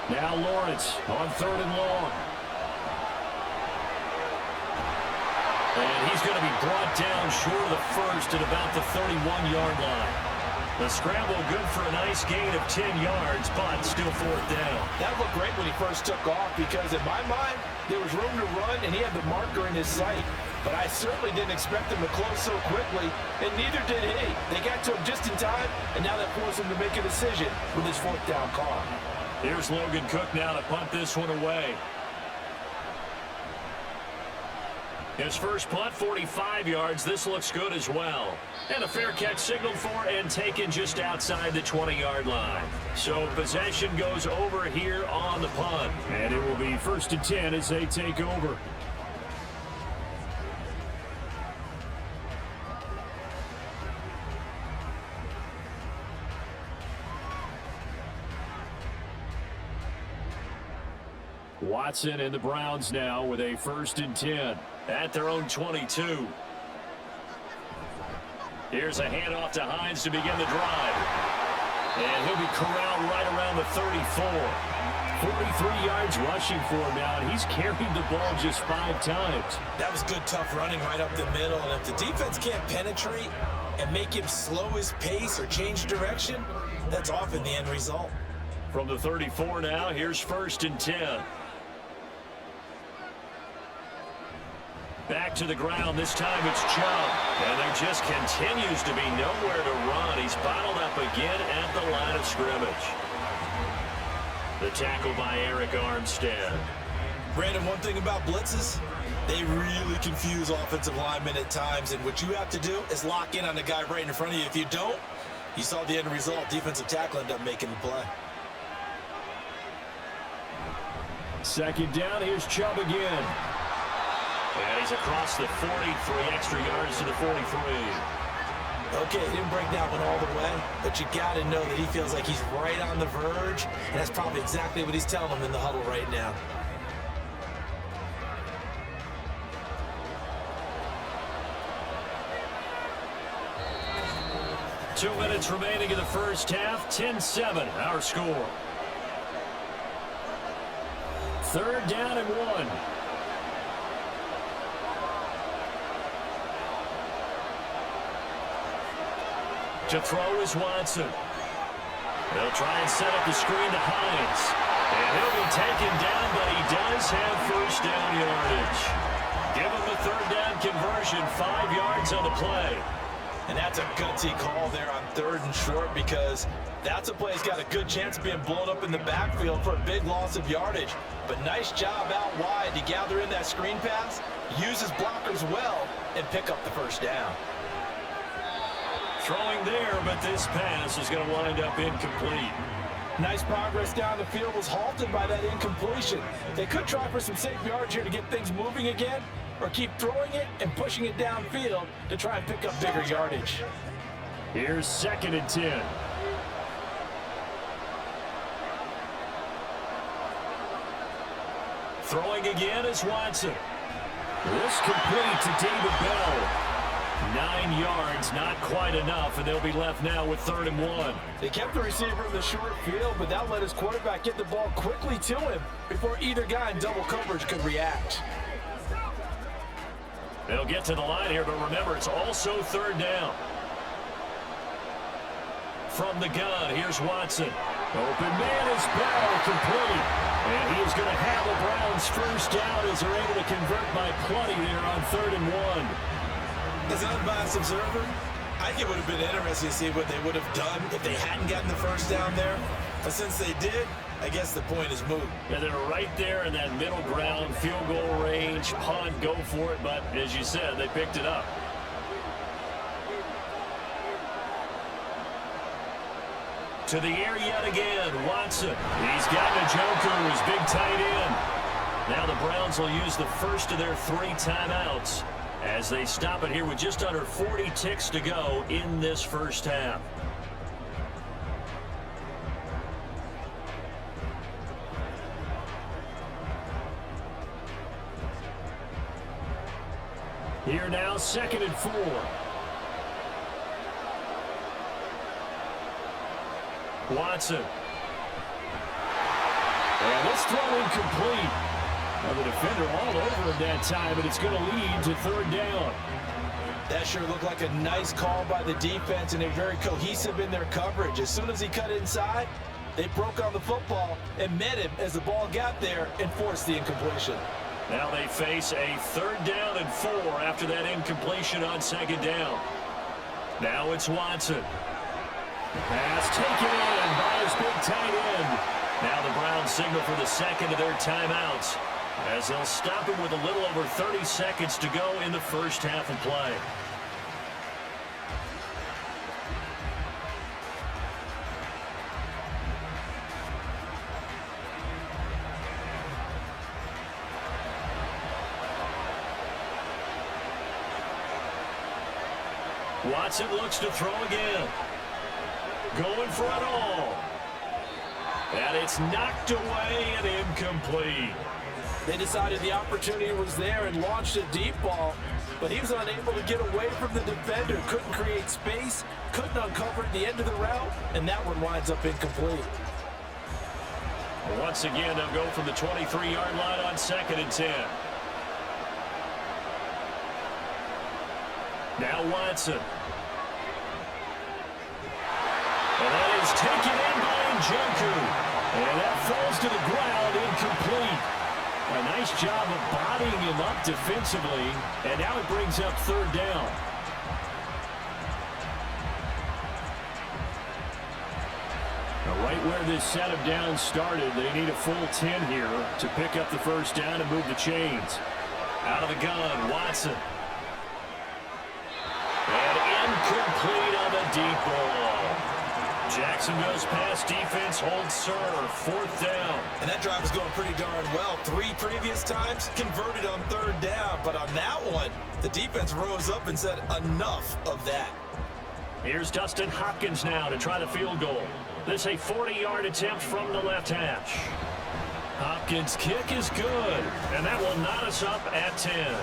Speaker 3: Now Lawrence on 3rd and long. And he's going to be brought down short of the first at about the 31-yard line. The scramble good for a nice gain of 10 yards, but still 4th down.
Speaker 4: That looked great when he first took off because in my mind, there was room to run and he had the marker in his sight. But I certainly didn't expect him to close so quickly, and neither did he. They got to him just in time, and now that forced him to make a decision with his 4th down call.
Speaker 3: Here's Logan Cook now to punt this one away. His first punt, 45 yards. This looks good as well. And a fair catch signaled for and taken just outside the 20-yard line. So possession goes over here on the punt. And it will be 1st and 10 as they take over. Watson and the Browns now with a 1st and 10 at their own 22. Here's a handoff to Hines to begin the drive. And he'll be corralled right around the 34. 43 yards rushing for him now, and he's carried the ball just 5 times.
Speaker 4: That was good, tough running right up the middle. And if the defense can't penetrate and make him slow his pace or change direction, that's often the end result.
Speaker 3: From the 34 now, here's 1st and 10. Back to the ground. This time it's Chubb. And there just continues to be nowhere to run. He's bottled up again at the line of scrimmage. The tackle by Eric Armstead.
Speaker 4: Brandon, one thing about blitzes, they really confuse offensive linemen at times. And what you have to do is lock in on the guy right in front of you. If you don't, you saw the end result. Defensive tackle ended up making the play.
Speaker 3: 2nd down. Here's Chubb again. And he's across the 40, 3 extra yards to the 43.
Speaker 4: Okay, he didn't break that one all the way, but you got to know that he feels like he's right on the verge, and that's probably exactly what he's telling them in the huddle right now.
Speaker 3: Two minutes remaining in the first half. 10-7, our score. 3rd down and 1. To throw is Watson. They'll try and set up the screen to Hines. And he'll be taken down, but he does have 1st down yardage. Give him the 3rd down conversion, 5 yards on the play.
Speaker 4: And that's a gutsy call there on 3rd and short, because that's a play that's got a good chance of being blown up in the backfield for a big loss of yardage. But nice job out wide to gather in that screen pass, use his blockers well, and pick up the 1st down.
Speaker 3: Throwing there, but this pass is going to wind up incomplete.
Speaker 4: Nice progress down the field was halted by that incompletion. They could try for some safe yards here to get things moving again, or keep throwing it and pushing it downfield to try and pick up bigger yardage.
Speaker 3: Here's 2nd and 10. Throwing again is Watson. This complete to David Bell. 9 yards, not quite enough, and they'll be left now with 3rd and 1.
Speaker 4: They kept the receiver in the short field, but that let his quarterback get the ball quickly to him before either guy in double coverage could react.
Speaker 3: They'll get to the line here, but remember, it's also 3rd down. From the gun, here's Watson. Open man is Bell, complete. And he is going to have the Browns first down as they're able to convert by plenty there on 3rd and 1.
Speaker 4: As an unbiased observer, I think it would have been interesting to see what they would have done if they hadn't gotten the first down there. But since they did, I guess the point is moot.
Speaker 3: Yeah, they're right there in that middle ground, field goal range, punt, go for it. But as you said, they picked it up. To the air yet again, Watson. He's got Njoku, his big tight end. Now the Browns will use the first of their 3 timeouts as they stop it here with just under 40 ticks to go in this first half. Here now, 2nd and 4. Watson. And this throw incomplete. Well, the defender all over him that time, and it's going to lead to 3rd down.
Speaker 4: That sure looked like a nice call by the defense, and they're very cohesive in their coverage. As soon as he cut inside, they broke on the football and met him as the ball got there and forced the incompletion.
Speaker 3: Now they face a 3rd down and 4 after that incompletion on 2nd down. Now it's Watson. Pass taken in by his big tight end. Now the Browns signal for the 2nd of their timeouts as they'll stop him with a little over 30 seconds to go in the first half of play. Watson looks to throw again. Going for it all. And it's knocked away and incomplete.
Speaker 4: They decided the opportunity was there and launched a deep ball, but he was unable to get away from the defender, couldn't create space, couldn't uncover at the end of the route, and that one winds up incomplete.
Speaker 3: Once again, they'll go from the 23-yard line on 2nd and 10. Now Watson. And that is taken in by Njoku. And that falls to the ground, incomplete. A nice job of bodying him up defensively. And now it brings up 3rd down. Now right where this set of downs started, they need a full 10 here to pick up the first down and move the chains. Out of the gun, Watson. And incomplete on the deep ball. Jacksonville's pass defense holds serve. 4th down.
Speaker 4: And that drive is going pretty darn well. 3 previous times converted on 3rd down. But on that one, the defense rose up and said enough of that.
Speaker 3: Here's Dustin Hopkins now to try the field goal. This a 40-yard attempt from the left hash. Hopkins' kick is good. And that will knot us up at 10.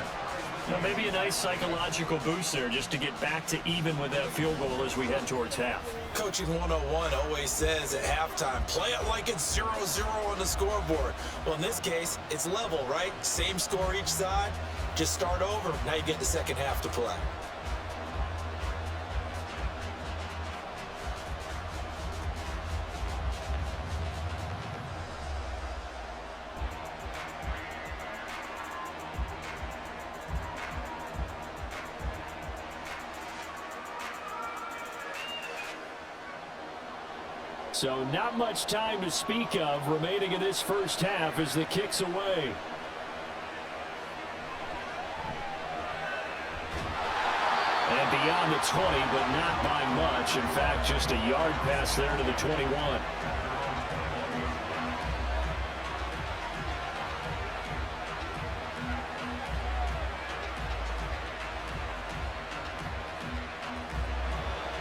Speaker 3: Now maybe a nice psychological boost there just to get back to even with that field goal as we head towards half.
Speaker 4: Coaching 101 always says at halftime, play it like it's 0-0 on the scoreboard. Well, in this case, it's level, right? Same score each side. Just start over. Now you get the second half to play.
Speaker 3: So not much time to speak of remaining in this first half as the kick's away. And beyond the 20, but not by much. In fact, just a yard pass there to the 21.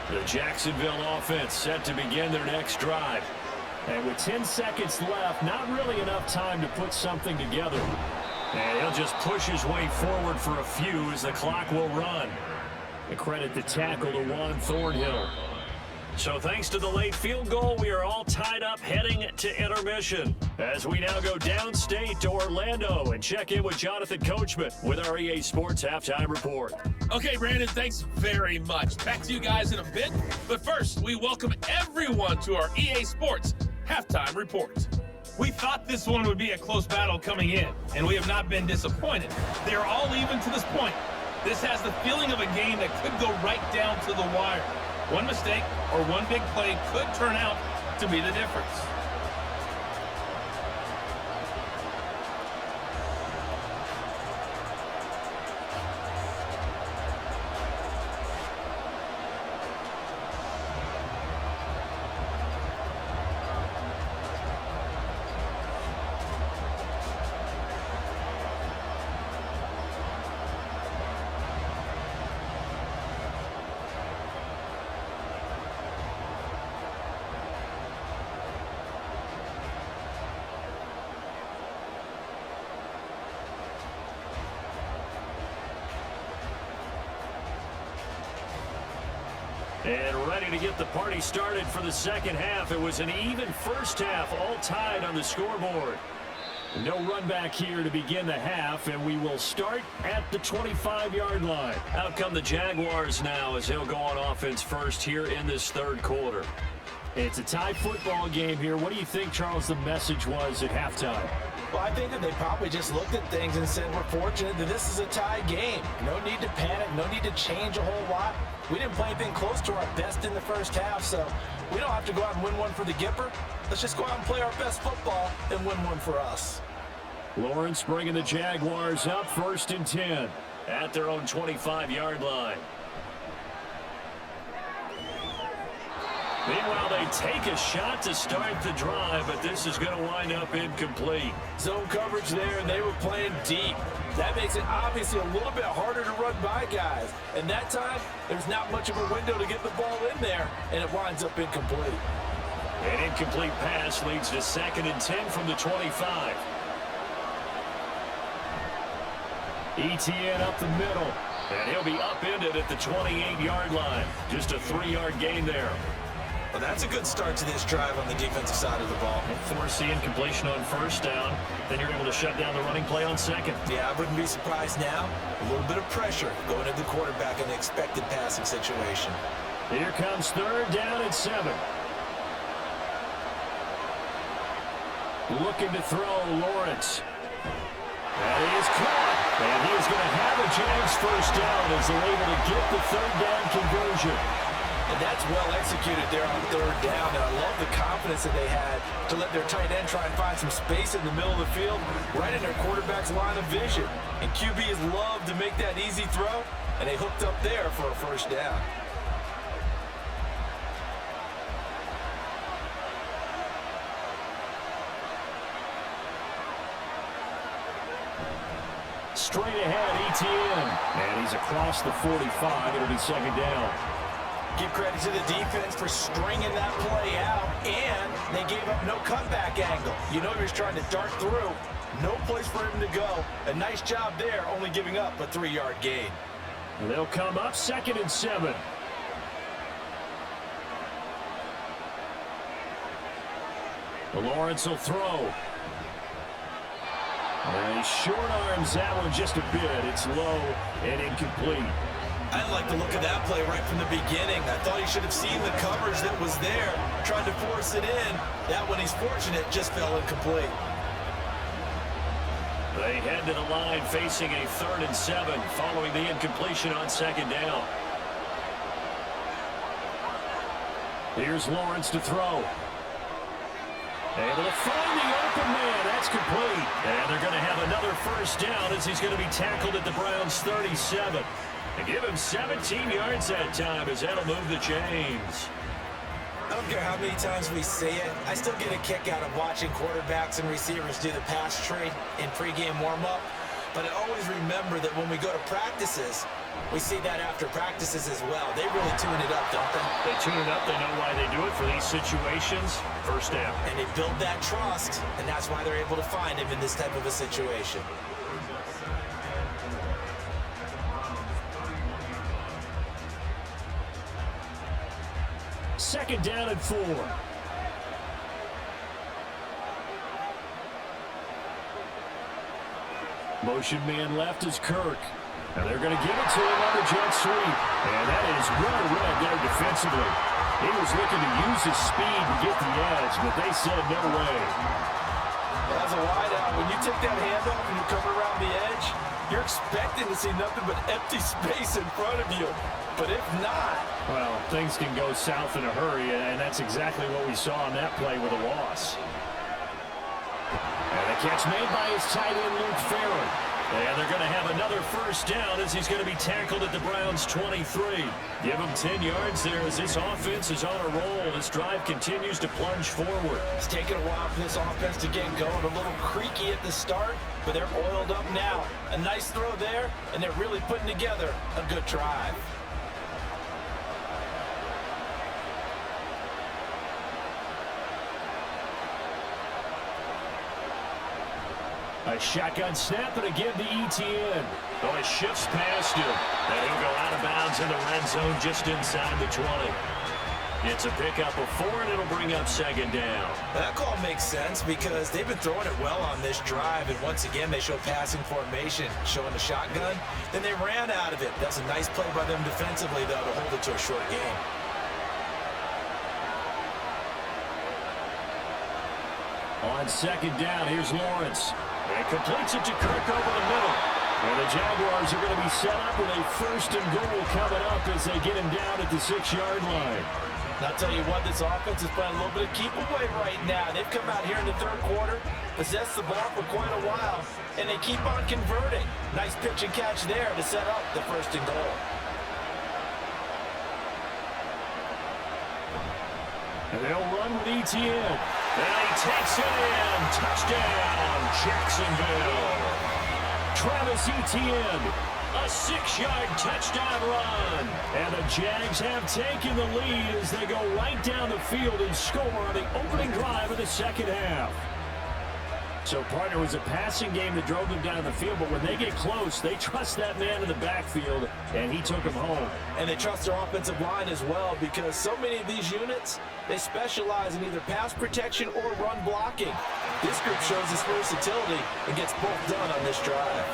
Speaker 3: The Jacksonville offense set to begin their next drive. And with 10 seconds left, not really enough time to put something together. And he'll just push his way forward for a few as the clock will run. And credit the tackle to Juan Thornhill. So thanks to the late field goal, we are all tied up heading to intermission. As we now go downstate to Orlando and check in with Jonathan Coachman with our EA Sports Halftime Report.
Speaker 5: Okay, Brandon, thanks very much. Back to you guys in a bit. But first, we welcome everyone to our EA Sports Halftime Report.
Speaker 6: We thought this one would be a close battle coming in, and we have not been disappointed. They're all even to this point. This has the feeling of a game that could go right down to the wire. One mistake or one big play could turn out to be the difference.
Speaker 3: And ready to get the party started for the second half. It was an even first half, all tied on the scoreboard. No run back here to begin the half, and we will start at the 25-yard line. Out come the Jaguars now as they'll go on offense first here in this third quarter. It's a tie football game here. What do you think, Charles, the message was at halftime?
Speaker 4: Well, I think that they probably just looked at things and said, we're fortunate that this is a tie game. No need to panic, no need to change a whole lot. We didn't play anything close to our best in the first half, so we don't have to go out and win one for the Gipper. Let's just go out and play our best football and win one for us.
Speaker 3: Lawrence bringing the Jaguars up 1st and 10 at their own 25-yard line. Meanwhile, they take a shot to start the drive, but this is going to wind up incomplete.
Speaker 4: Zone coverage there, and they were playing deep. That makes it obviously a little bit harder to run by guys. And that time, there's not much of a window to get the ball in there, and it winds up incomplete.
Speaker 3: An incomplete pass leads to 2nd and 10 from the 25. Etienne up the middle, and he'll be upended at the 28-yard line. Just a 3-yard gain there.
Speaker 4: Well, that's a good start to this drive on the defensive side of the ball.
Speaker 3: Force the incompletion on first down. Then you're able to shut down the running play on second.
Speaker 4: Yeah, I wouldn't be surprised now. A little bit of pressure going into the quarterback in the expected passing situation.
Speaker 3: Here comes 3rd down and 7. Looking to throw, Lawrence. And he is caught. And he is going to have a Jags first down as they're able to get the 3rd down conversion.
Speaker 4: And that's well executed there on 3rd down. And I love the confidence that they had to let their tight end try and find some space in the middle of the field, right in their quarterback's line of vision. And QBs love to make that easy throw, and they hooked up there for a first down.
Speaker 3: Straight ahead, Etienne. And he's across the 45. It'll be 2nd down.
Speaker 4: Give credit to the defense for stringing that play out, and they gave up no cutback angle. You know he was trying to dart through. No place for him to go. A nice job there, only giving up a 3-yard gain.
Speaker 3: And they'll come up 2nd and 7. Lawrence will throw. And he short arms that one just a bit. It's low and incomplete.
Speaker 4: I like the look of that play right from the beginning. I thought he should have seen the coverage that was there, tried to force it in. That one, he's fortunate, just fell incomplete.
Speaker 3: They head to the line facing a 3rd and 7 following the incompletion on 2nd down. Here's Lawrence to throw. Able to find the open man. That's complete. And they're going to have another first down as he's going to be tackled at the Browns' 37. And give him 17 yards that time as that'll move the chains.
Speaker 4: I don't care how many times we see it. I still get a kick out of watching quarterbacks and receivers do the pass tree in pregame warm-up. But I always remember that when we go to practices, we see that after practices as well. They really tune it up, don't they?
Speaker 3: They tune it up. They know why they do it for these situations. First down.
Speaker 4: And they build that trust, and that's why they're able to find him in this type of a situation.
Speaker 3: 2nd down and 4. Motion man left is Kirk. And they're going to give it to him on the jet sweep. And that is well read there defensively. He was looking to use his speed to get the edge, but they said no way.
Speaker 4: As a wideout, when you take that handoff and you come around the edge, you're expecting to see nothing but empty space in front of you. But if not...
Speaker 3: Well, things can go south in a hurry, and that's exactly what we saw on that play with a loss. And the catch made by his tight end, Luke Farron. And they're going to have another 1st down as he's going to be tackled at the Browns' 23. Give him 10 yards there as this offense is on a roll. This drive continues to plunge forward.
Speaker 4: It's taken a while for this offense to get going. A little creaky at the start, but they're oiled up now. A nice throw there, and they're really putting together a good drive.
Speaker 3: A shotgun snap and again to Etienne. Oh, it shifts past him. And he'll go out of bounds in the red zone just inside the 20. It's a pickup of 4, and it'll bring up 2nd down.
Speaker 4: That call makes sense because they've been throwing it well on this drive, and once again they show passing formation, showing the shotgun. Then they ran out of it. That's a nice play by them defensively, though, to hold it to a short game.
Speaker 3: On 2nd down, here's Lawrence. And completes it to Kirk over the middle. And the Jaguars are going to be set up with a 1st and goal coming up as they get him down at the 6-yard line.
Speaker 4: And I'll tell you what, this offense is playing a little bit of keep away right now. They've come out here in the 3rd quarter, possessed the ball for quite a while, and they keep on converting. Nice pitch and catch there to set up the 1st and goal.
Speaker 3: And they'll run with Etienne. And he takes it in. Touchdown, Jacksonville. Travis Etienne, a 6-yard touchdown run. And the Jags have taken the lead as they go right down the field and score on the opening drive of the 2nd half. So, partner, was a passing game that drove them down the field, but when they get close, they trust that man in the backfield, and he took them home.
Speaker 4: And they trust their offensive line as well because so many of these units, they specialize in either pass protection or run blocking. This group shows its versatility and gets both done on this drive.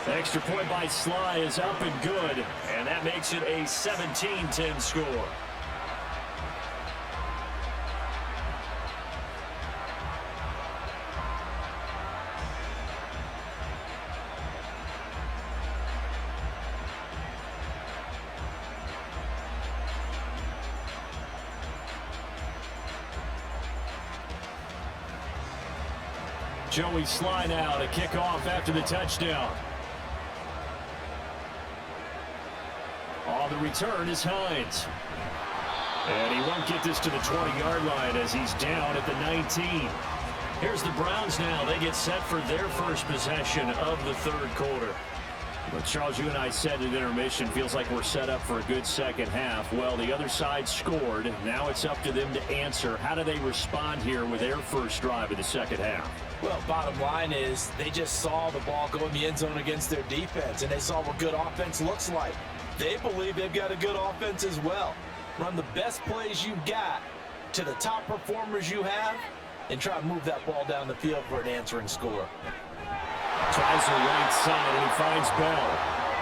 Speaker 3: The extra point by Sly is up and good, and that makes it a 17-10 score. Joey Sly now to kick off after the touchdown. On the return is Hines. And he won't get this to the 20-yard line as he's down at the 19. Here's the Browns now. They get set for their first possession of the 3rd quarter. But Charles, you and I said at intermission, feels like we're set up for a good 2nd half. Well, the other side scored. Now it's up to them to answer. How do they respond here with their first drive of the 2nd half?
Speaker 4: Well, bottom line is they just saw the ball go in the end zone against their defense, and they saw what good offense looks like. They believe they've got a good offense as well. Run the best plays you've got to the top performers you have, and try to move that ball down the field for an answering score.
Speaker 3: Tries the right side, and he finds Bell.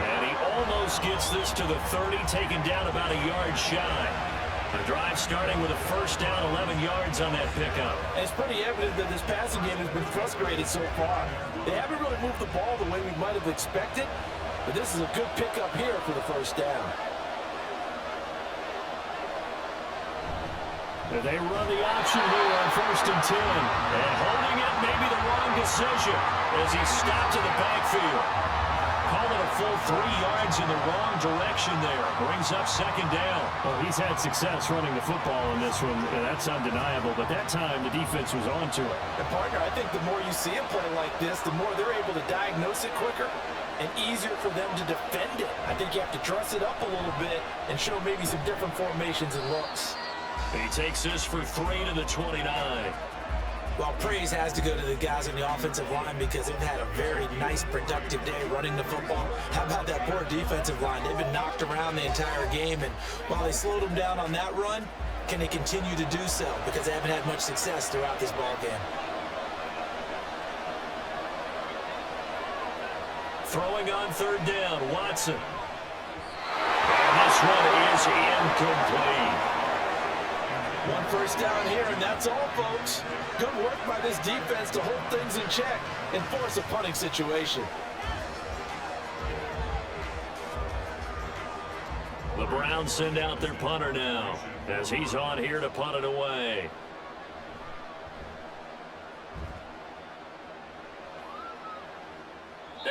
Speaker 3: And he almost gets this to the 30, taken down about a yard shy. The drive starting with a 1st down, 11 yards on that pickup.
Speaker 4: And it's pretty evident that this passing game has been frustrated so far. They haven't really moved the ball the way we might have expected, but this is a good pickup here for the 1st down.
Speaker 3: They run the option here on 1st and 10. And holding it may be the wrong decision as he stopped in the backfield. Call it a full 3 yards in the wrong direction there. Brings up 2nd down. Well, he's had success running the football in this one, and that's undeniable. But that time, the defense was on to it.
Speaker 4: And, partner, I think the more you see a play like this, the more they're able to diagnose it quicker and easier for them to defend it. I think you have to dress it up a little bit and show maybe some different formations and looks.
Speaker 3: He takes this for 3 to the 29.
Speaker 4: Well, praise has to go to the guys on the offensive line because they've had a very nice, productive day running the football. How about that poor defensive line? They've been knocked around the entire game, and while they slowed them down on that run, can they continue to do so? Because they haven't had much success throughout this ball game.
Speaker 3: Throwing on third down, Watson. And this one is incomplete.
Speaker 4: One first down here, and that's all, folks. Good work by this defense to hold things in check and force a punting situation.
Speaker 3: The Browns send out their punter now as he's on here to punt it away.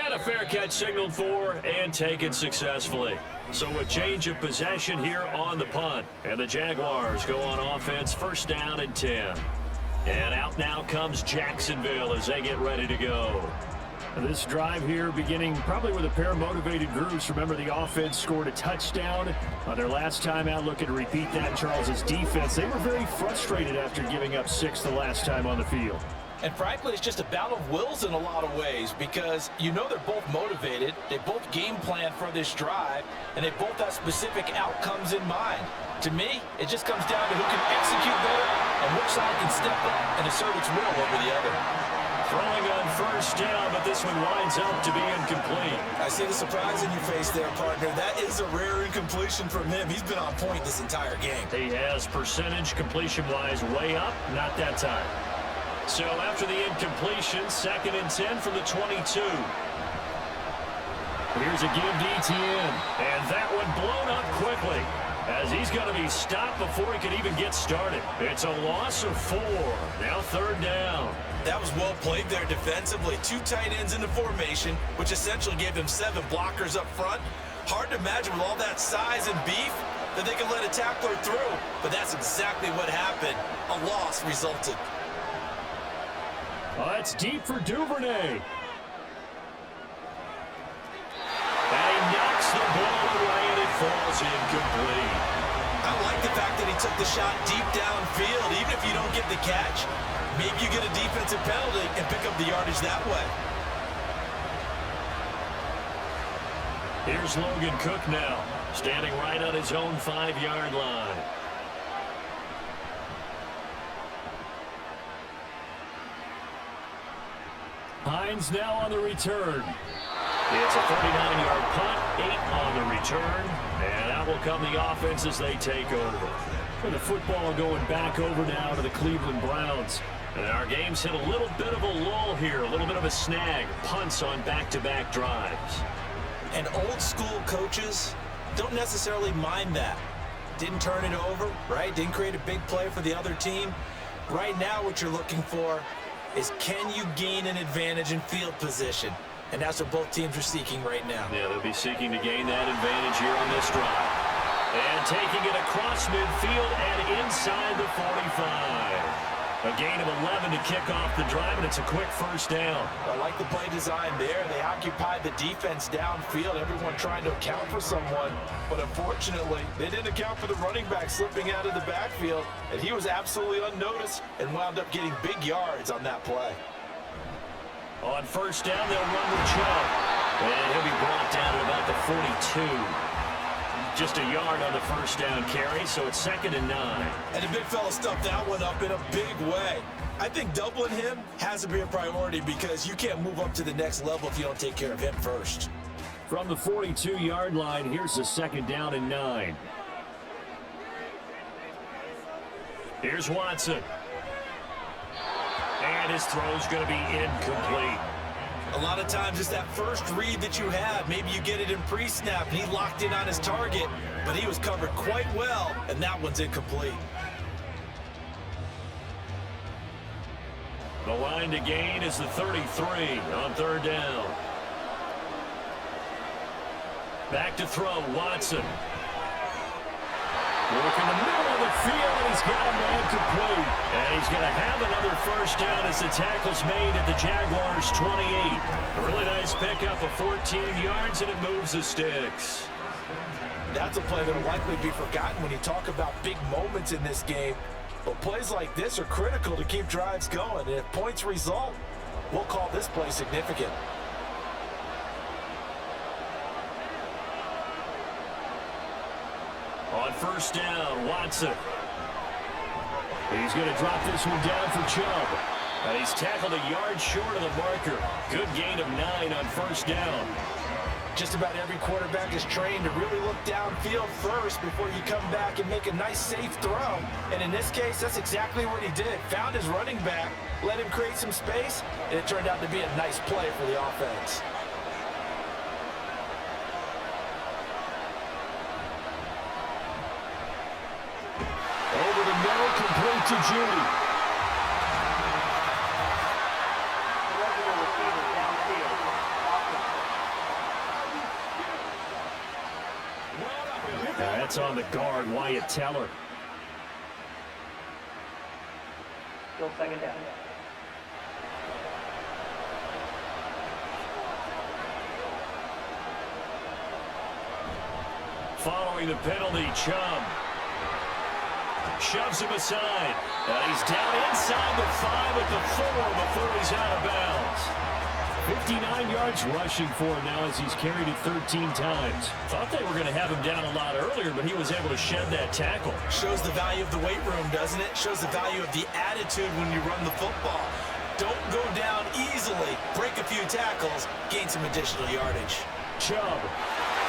Speaker 3: And a fair catch signaled for and taken successfully. So a change of possession here on the punt. And the Jaguars go on offense, first down and 10. And out now comes Jacksonville as they get ready to go.
Speaker 7: This drive here beginning probably with a pair of motivated groups. Remember, the offense scored a touchdown on their last time out. Looking to repeat that. Charles's defense, they were very frustrated after giving up 6 the last time on the field.
Speaker 4: And frankly, it's just a battle of wills in a lot of ways because you know they're both motivated, they both game plan for this drive, and they both have specific outcomes in mind. To me, it just comes down to who can execute better and which side can step up and assert its will over the other.
Speaker 3: Throwing on first down, but this one winds up to be incomplete.
Speaker 8: I see the surprise in your face there, partner. That is a rare incompletion from him. He's been on point this entire game.
Speaker 3: He has percentage completion-wise way up, not that time. So after the incompletion, 2nd and 10 from the 22. Here's a give to Etienne, and that one blown up quickly as he's going to be stopped before he can even get started. It's a loss of 4. Now 3rd down.
Speaker 8: That was well played there defensively. 2 tight ends in the formation, which essentially gave him 7 blockers up front. Hard to imagine with all that size and beef that they could let a tackler through, but that's exactly what happened. A loss resulted.
Speaker 7: It's deep for Duvernay.
Speaker 3: And he knocks the ball away, and it falls incomplete.
Speaker 8: I like the fact that he took the shot deep downfield. Even if you don't get the catch, maybe you get a defensive penalty and pick up the yardage that way.
Speaker 3: Here's Logan Cook now, standing right on his own 5-yard line.
Speaker 7: Hines now on the return.
Speaker 3: It's a 39-yard punt, 8 on the return, and out will come the offense as they take over.
Speaker 7: And the football going back over now to the Cleveland Browns.
Speaker 3: And our game's hit a little bit of a lull here, a little bit of a snag. Punts on back-to-back drives.
Speaker 4: And old school coaches don't necessarily mind that. Didn't turn it over, right? Didn't create a big play for the other team. Right now what you're looking for is can you gain an advantage in field position? And that's what both teams are seeking right now.
Speaker 3: Yeah, they'll be seeking to gain that advantage here on this drive. And taking it across midfield and inside the 45. A gain of 11 to kick off the drive, and it's a quick first down.
Speaker 4: I like the play design there. They occupied the defense downfield, everyone trying to account for someone. But unfortunately, they didn't account for the running back slipping out of the backfield, and he was absolutely unnoticed and wound up getting big yards on that play.
Speaker 3: On first down, they'll run with Chubb. And he'll be brought down at about the 42. Just a yard on the first down carry, so it's 2nd and 9.
Speaker 8: And the big fella stuffed that one up in a big way. I think doubling him has to be a priority because you can't move up to the next level if you don't take care of him first.
Speaker 7: From the 42-yard line, here's the 2nd down and 9.
Speaker 3: Here's Watson. And his throw's going to be incomplete.
Speaker 8: A lot of times it's that first read that you have. Maybe you get it in pre-snap and he locked in on his target, but he was covered quite well, and that one's incomplete.
Speaker 3: The line to gain is the 33 on 3rd down. Back to throw, Watson. Working the middle of the field, and he's got a man complete. And he's going to have another first down as the tackle's made at the Jaguars' 28. A really nice pickup of 14 yards, and it moves the sticks.
Speaker 4: That's a play that will likely be forgotten when you talk about big moments in this game. But plays like this are critical to keep drives going. And if points result, we'll call this play significant.
Speaker 3: On first down, Watson. He's going to drop this one down for Chubb. And he's tackled a yard short of the marker. Good gain of 9 on first down.
Speaker 4: Just about every quarterback is trained to really look downfield first before you come back and make a nice, safe throw. And in this case, that's exactly what he did. Found his running back, let him create some space, and it turned out to be a nice play for the offense.
Speaker 3: Over the middle, complete to Judy. That's on the guard, Wyatt Teller.
Speaker 9: Still second down.
Speaker 3: Following the penalty, Chubb shoves him aside. He's down inside the 5 at the 4 before he's out of bounds. 59 yards rushing for him now as he's carried it 13 times. Thought they were going to have him down a lot earlier, but he was able to shed that tackle.
Speaker 8: Shows the value of the weight room, doesn't it? Shows the value of the attitude when you run the football. Don't go down easily. Break a few tackles, gain some additional yardage.
Speaker 3: Chubb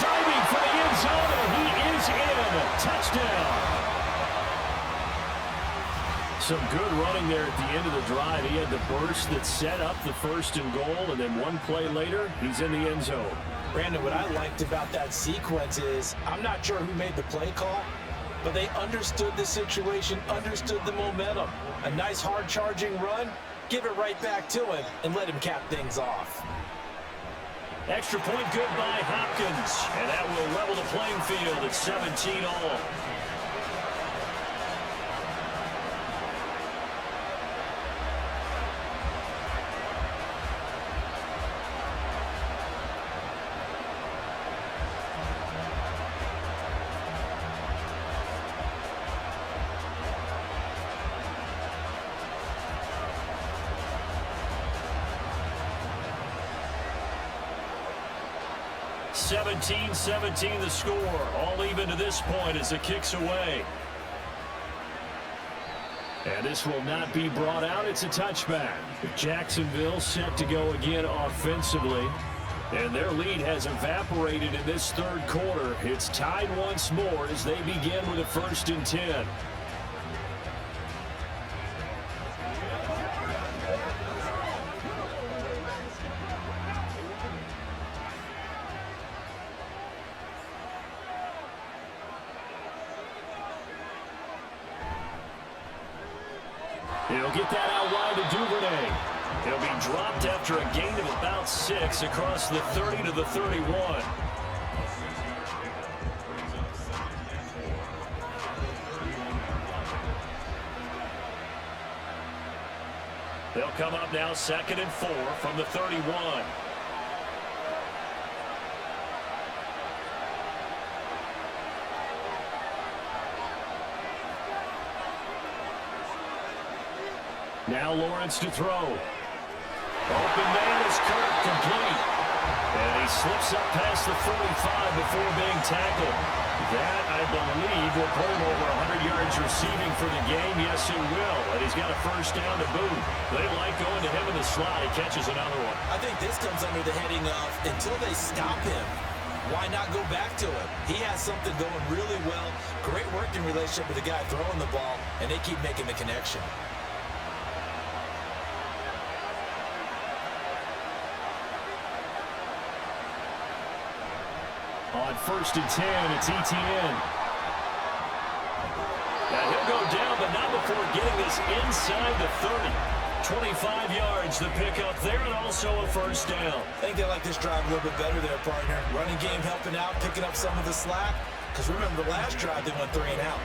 Speaker 3: diving for the end zone, and he is in. Touchdown. Some good running there at the end of the drive. He had the burst that set up the 1st and goal, and then one play later, he's in the end zone.
Speaker 4: Brandon, what I liked about that sequence is, I'm not sure who made the play call, but they understood the situation, understood the momentum. A nice hard-charging run, give it right back to him, and let him cap things off.
Speaker 3: Extra point good by Hopkins, and that will level the playing field at 17 all. (17-17) the score. All even to this point as the kick's away. And this will not be brought out. It's a touchback. Jacksonville set to go again offensively. And their lead has evaporated in this 3rd quarter. It's tied once more as they begin with a 1st and 10. He'll get that out wide to Duvernay. He'll be dropped after a gain of about 6 across the 30 to the 31. They'll come up now 2nd and 4 from the 31. Now Lawrence to throw. Open man is Kirk, complete. And he slips up past the 45 before being tackled. That, I believe, will put him over 100 yards receiving for the game. Yes, it will. And he's got a 1st down to boot. They like going to him in the slot. He catches another one.
Speaker 8: I think this comes under the heading of, until they stop him, why not go back to him? He has something going really well. Great working relationship with the guy throwing the ball, and they keep making the connection.
Speaker 3: On 1st and 10, it's ETN. Now he'll go down, but not before getting this inside the 30. 25 yards, the pickup there, and also a 1st down.
Speaker 8: I think they like this drive a little bit better there, partner. Running game helping out, picking up some of the slack. Because remember, the last drive, they went 3 and out.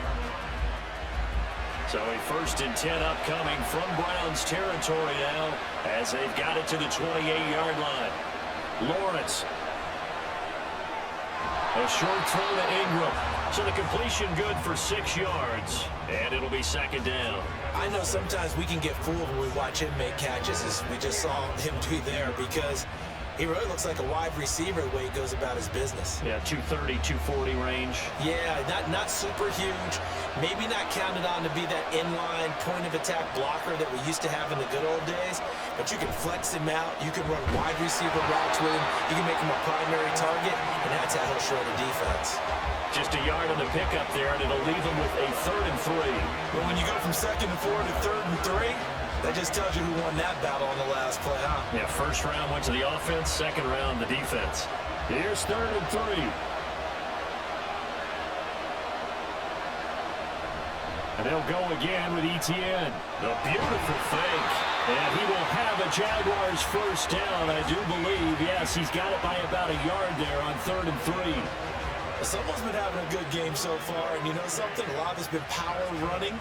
Speaker 3: So a 1st and 10 upcoming from Browns territory now as they've got it to the 28-yard line. Lawrence. A short throw to Ingram. So the completion good for 6 yards. And it'll be 2nd down.
Speaker 8: I know sometimes we can get fooled when we watch him make catches, as we just saw him do there, because
Speaker 4: He really looks like a wide receiver the way he goes about his business.
Speaker 3: Yeah, 230, 240 range.
Speaker 4: Yeah, not super huge. Maybe not counted on to be that inline point-of-attack blocker that we used to have in the good old days, but you can flex him out. You can run wide receiver routes with him. You can make him a primary target, and that's how he'll shred a defense.
Speaker 3: Just a yard on the pickup there, and it'll leave him with a 3rd and 3.
Speaker 4: But when you go from 2nd and 4 to 3rd and 3, that just tells you who won that battle on the last play, huh?
Speaker 3: Yeah, first round went to the offense, second round the defense.
Speaker 7: Here's 3rd and 3. And they'll go again with Etienne.
Speaker 3: The beautiful fake.
Speaker 7: And he will have a Jaguars first down, I do believe. Yes, he's got it by about a yard there on 3rd and 3.
Speaker 4: Someone's been having a good game so far, and you know something? A lot of it's been power running.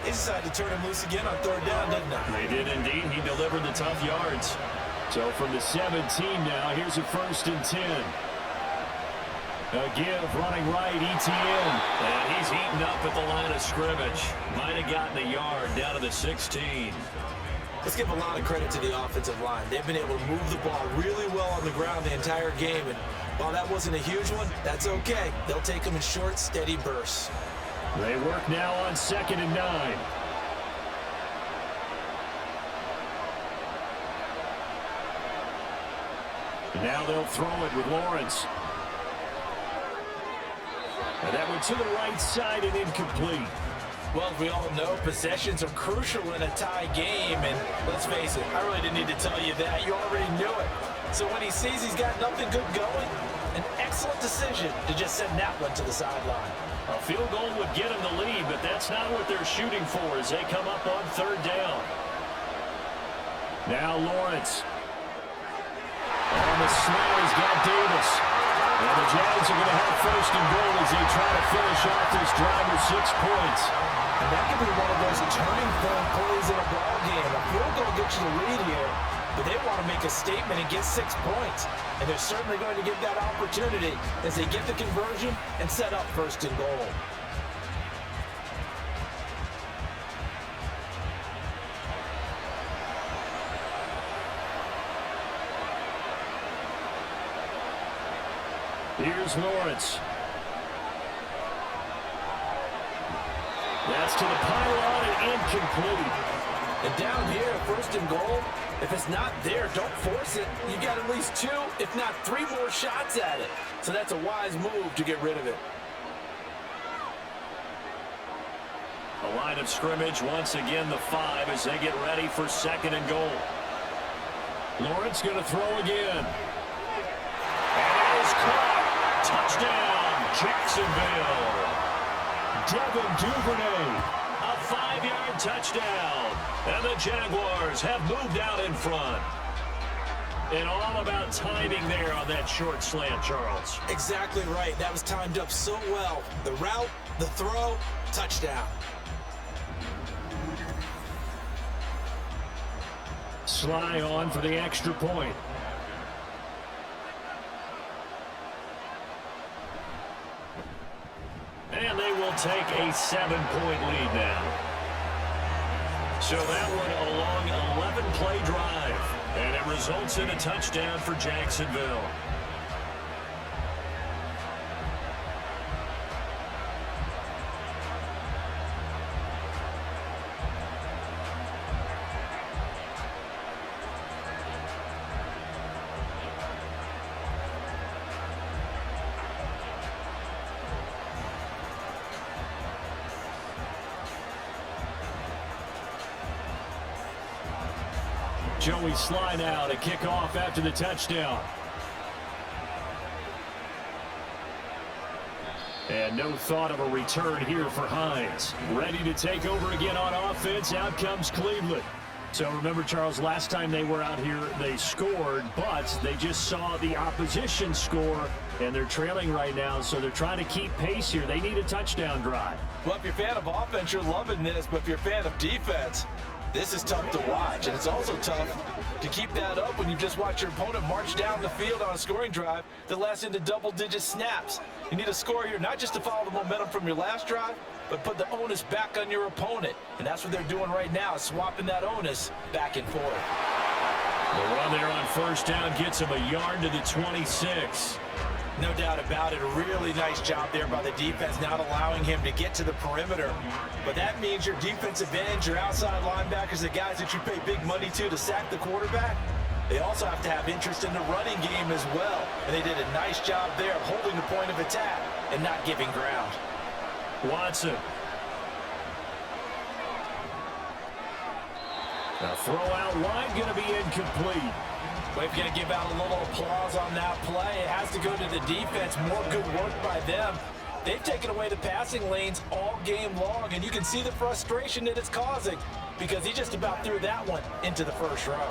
Speaker 4: They decided to turn him loose again on 3rd down, didn't they?
Speaker 3: They did indeed. He delivered the tough yards.
Speaker 7: So from the 17 now, here's a 1st and 10. A give running right, Etienne.
Speaker 3: And he's eaten up at the line of scrimmage. Might have gotten a yard down to the 16.
Speaker 4: Let's give a lot of credit to the offensive line. They've been able to move the ball really well on the ground the entire game, and while that wasn't a huge one, that's okay. They'll take them in short, steady bursts.
Speaker 7: They work now on 2nd and 9. Now they'll throw it with Lawrence. And that went to the right side and incomplete.
Speaker 4: Well, as we all know, possessions are crucial in a tie game, and let's face it, I really didn't need to tell you that. You already knew it. So when he sees he's got nothing good going, an excellent decision to just send that one to the sideline.
Speaker 3: A field goal would get him the lead, but that's not what they're shooting for as they come up on 3rd down.
Speaker 7: Now Lawrence. On the snare, he's got Davis. And the Jags are going to have 1st and goal as they try to finish off this drive with 6 points.
Speaker 4: And that could be one of those turning point plays in a ball game. A field goal gets you the lead here, but they want to make a statement and get 6 points. And they're certainly going to get that opportunity as they get the conversion and set up 1st and goal.
Speaker 7: Here's Lawrence. That's to the pylon and incomplete.
Speaker 4: And down here, 1st and goal, if it's not there, don't force it. You got at least 2, if not 3 more shots at it. So that's a wise move to get rid of it.
Speaker 3: A line of scrimmage, once again the 5 as they get ready for 2nd and goal.
Speaker 7: Lawrence going to throw again.
Speaker 3: And it is caught. Touchdown, Jacksonville.
Speaker 7: Devin Duvernay.
Speaker 3: A 5-yard touchdown. And the Jaguars have moved out in front. And all about timing there on that short slant, Charles.
Speaker 4: Exactly right. That was timed up so well. The route, the throw, touchdown.
Speaker 7: Sly on for the extra point.
Speaker 3: And they will take a 7-point lead now. So that one a long 11-play drive. And it results in a touchdown for Jacksonville.
Speaker 7: Joey Sly now to kick off after the touchdown. And no thought of a return here for Hines. Ready to take over again on offense. Out comes Cleveland. So remember, Charles, last time they were out here, they scored, but they just saw the opposition score, and they're trailing right now, so they're trying to keep pace here. They need a touchdown drive.
Speaker 4: Well, if you're a fan of offense, you're loving this, but if you're a fan of defense, this is tough to watch, and it's also tough to keep that up when you just watch your opponent march down the field on a scoring drive that lasts into double-digit snaps. You need a score here, not just to follow the momentum from your last drive, but put the onus back on your opponent. And that's what they're doing right now, swapping that onus back and forth.
Speaker 3: The run there on first down gets him a yard to the 26.
Speaker 4: No doubt about it. A really nice job there by the defense, not allowing him to get to the perimeter. But that means your defensive ends, your outside linebackers, the guys that you pay big money to sack the quarterback, they also have to have interest in the running game as well. And they did a nice job there of holding the point of attack and not giving ground.
Speaker 3: Watson. The throw out wide going to be incomplete.
Speaker 4: We're going to give out a little applause on that play. It has to go to the defense. More good work by them. They've taken away the passing lanes all game long, and you can see the frustration that it's causing because he just about threw that one into the first row.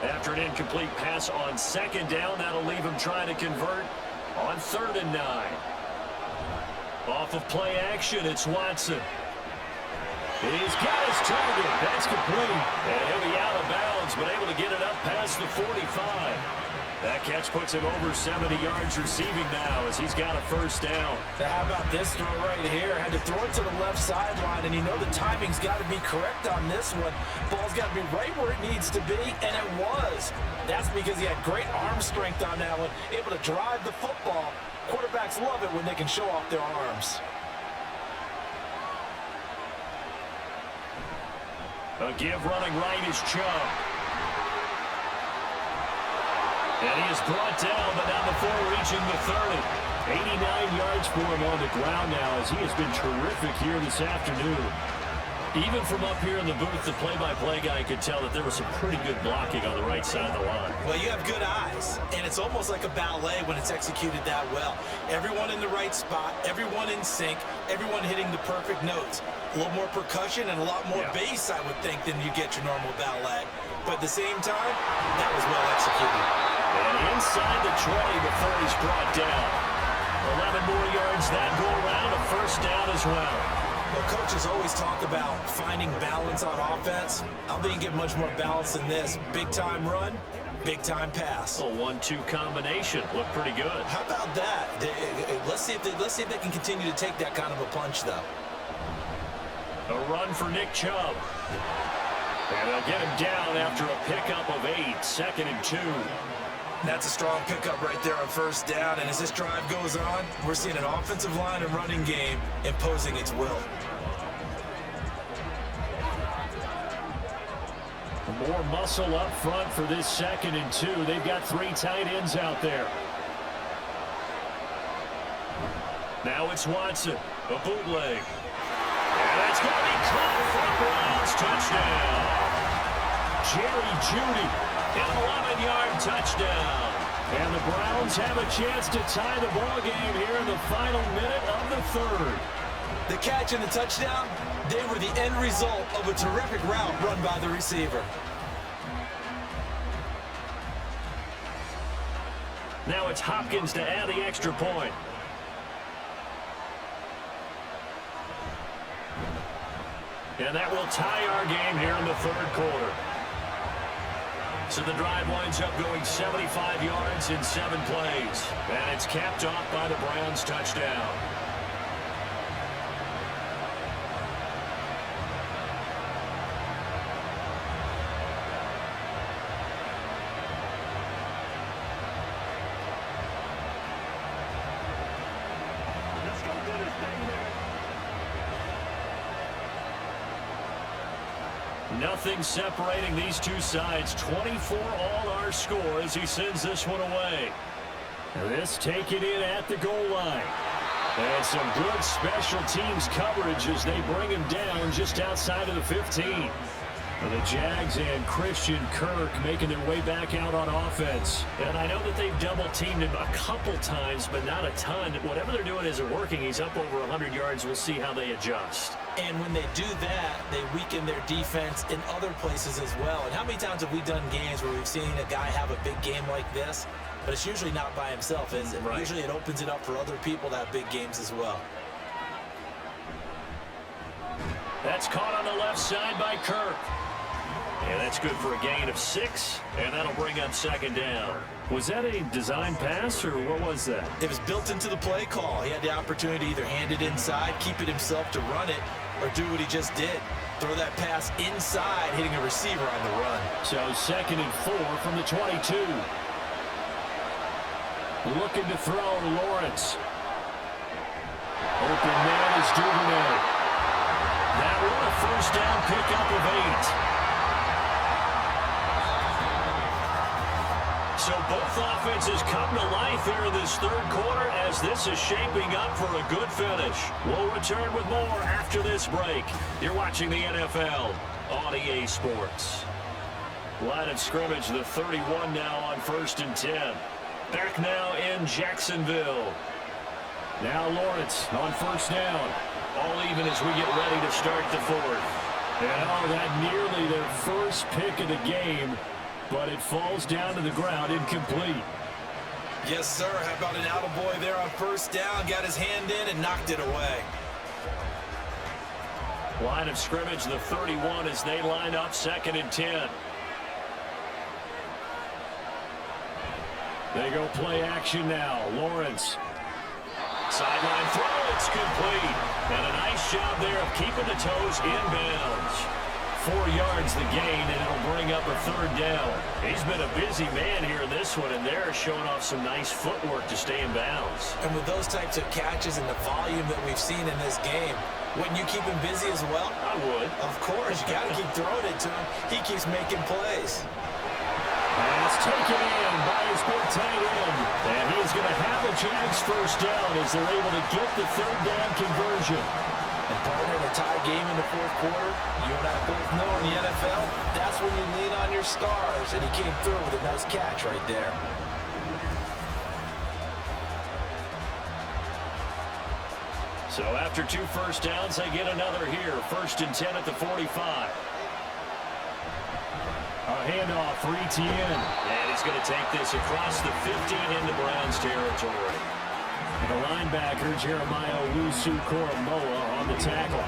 Speaker 3: After an incomplete pass on second down, that'll leave him trying to convert on 3rd and 9. Off of play action, it's Watson. He's got his target. That's complete. And he'll be out of bounds, but able to get it up past the 45. That catch puts him over 70 yards receiving now as he's got a first down.
Speaker 4: How about this throw right here? Had to throw it to the left sideline, and you know the timing's got to be correct on this one. Ball's got to be right where it needs to be, and it was. That's because he had great arm strength on that one, able to drive the football. Quarterbacks love it when they can show off their arms.
Speaker 3: A give running right is Chubb. And he is brought down, but not before reaching the 30. 89 yards for him on the ground now as he has been terrific here this afternoon. Even from up here in the booth, the play-by-play guy could tell that there was some pretty good blocking on the right side of the line.
Speaker 8: Well, you have good eyes, and it's almost like a ballet when it's executed that well. Everyone in the right spot, everyone in sync, everyone hitting the perfect notes. A little more percussion and a lot more bass, I would think, than you get your normal ballet. But at the same time, that was well executed.
Speaker 3: And inside the 20 before he's brought down. 11 more yards that go around, a first down as well.
Speaker 4: Well, coaches always talk about finding balance on offense. I don't think you get much more balance than this. Big-time run, big-time pass.
Speaker 3: A 1-2 combination. Looked pretty good.
Speaker 4: How about that? Let's see if they can continue to take that kind of a punch, though.
Speaker 3: A run for Nick Chubb. And they'll get him down after a pickup of 8, 2nd and 2.
Speaker 4: That's a strong pickup right there on first down, and as this drive goes on, we're seeing an offensive line and running game imposing its will.
Speaker 3: More muscle up front for this 2nd and 2. They've got 3 tight ends out there. Now it's Watson, a bootleg. And that's going to be caught for a Browns touchdown. Jerry Jeudy, an 11-yard touchdown. And the Browns have a chance to tie the ball game here in the final minute of the 3rd.
Speaker 4: The catch and the touchdown, they were the end result of a terrific route run by the receiver.
Speaker 3: Now it's Hopkins to add the extra point. And that will tie our game here in the 3rd quarter. So the drive winds up going 75 yards in 7 plays. And it's capped off by the Browns touchdown. Nothing separating these two sides. 24 all our score as he sends this one away. This taken in at the goal line. And some good special teams coverage as they bring him down just outside of the 15. The Jags and Christian Kirk making their way back out on offense. And I know that they've double-teamed him a couple times, but not a ton. Whatever they're doing isn't working. He's up over 100 yards. We'll see how they adjust.
Speaker 4: And when they do that, they weaken their defense in other places as well. And how many times have we done games where we've seen a guy have a big game like this? But it's usually not by himself, is it? Right. Usually it opens it up for other people to have big games as well.
Speaker 3: That's caught on the left side by Kirk. And that's good for a gain of 6, and that'll bring up 2nd down. Was that a design pass, or what was that?
Speaker 4: It was built into the play call. He had the opportunity to either hand it inside, keep it himself to run it,
Speaker 8: or do what he just did. Throw that pass inside, hitting a receiver on the run.
Speaker 3: So 2nd and 4 from the 22. Looking to throw, Lawrence. Open man is Duvernay. That one a first down pickup of 8. So both offenses come to life here in this third quarter as this is shaping up for a good finish. We'll return with more after this break. You're watching the NFL on EA Sports. Line of scrimmage, the 31 now on 1st and 10. Back now in Jacksonville. Now Lawrence on 1st down. All even as we get ready to start the 4th. And that nearly their first pick of the game, but it falls down to the ground incomplete.
Speaker 8: Yes, sir. How about an attaboy there on 1st down? Got his hand in and knocked it away.
Speaker 3: Line of scrimmage, the 31 as they line up 2nd and 10. They go play action now. Lawrence. Sideline throw, it's complete. And a nice job there of keeping the toes in bounds. 4 yards the gain, and it'll bring up a 3rd down. He's been a busy man here in this one, and they're showing off some nice footwork to stay in bounds.
Speaker 8: And with those types of catches and the volume that we've seen in this game, wouldn't you keep him busy as well?
Speaker 3: I would.
Speaker 8: Of course. You got to keep throwing it to him. He keeps making plays.
Speaker 3: Pass taken in by his big tight end. And he's going to have a Jags first down as they're able to get the 3rd down conversion.
Speaker 4: And partner, in a tie game in the 4th quarter, you and I both know in the NFL, that's when you lean on your stars. And he came through with a nice catch right there.
Speaker 3: So after 2 first downs, they get another here. 1st and 10 at the 45. A handoff for Etienne. And he's going to take this across the 50 into Browns territory. And the linebacker, Jeremiah Owusu-Koramoah, on the tackle.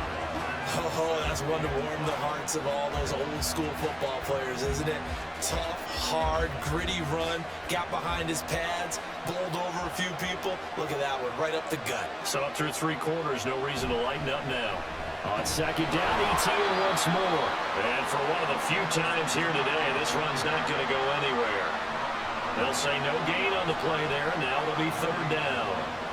Speaker 8: Oh, that's one to warm the hearts of all those old school football players, isn't it? Tough, hard, gritty run. Got behind his pads, bowled over a few people. Look at that one, right up the gut.
Speaker 3: So up through 3 quarters, no reason to lighten up now. On 2nd down, Etienne once more. And for one of the few times here today, this run's not going to go anywhere. They'll say no gain on the play there, and now it'll be 3rd down.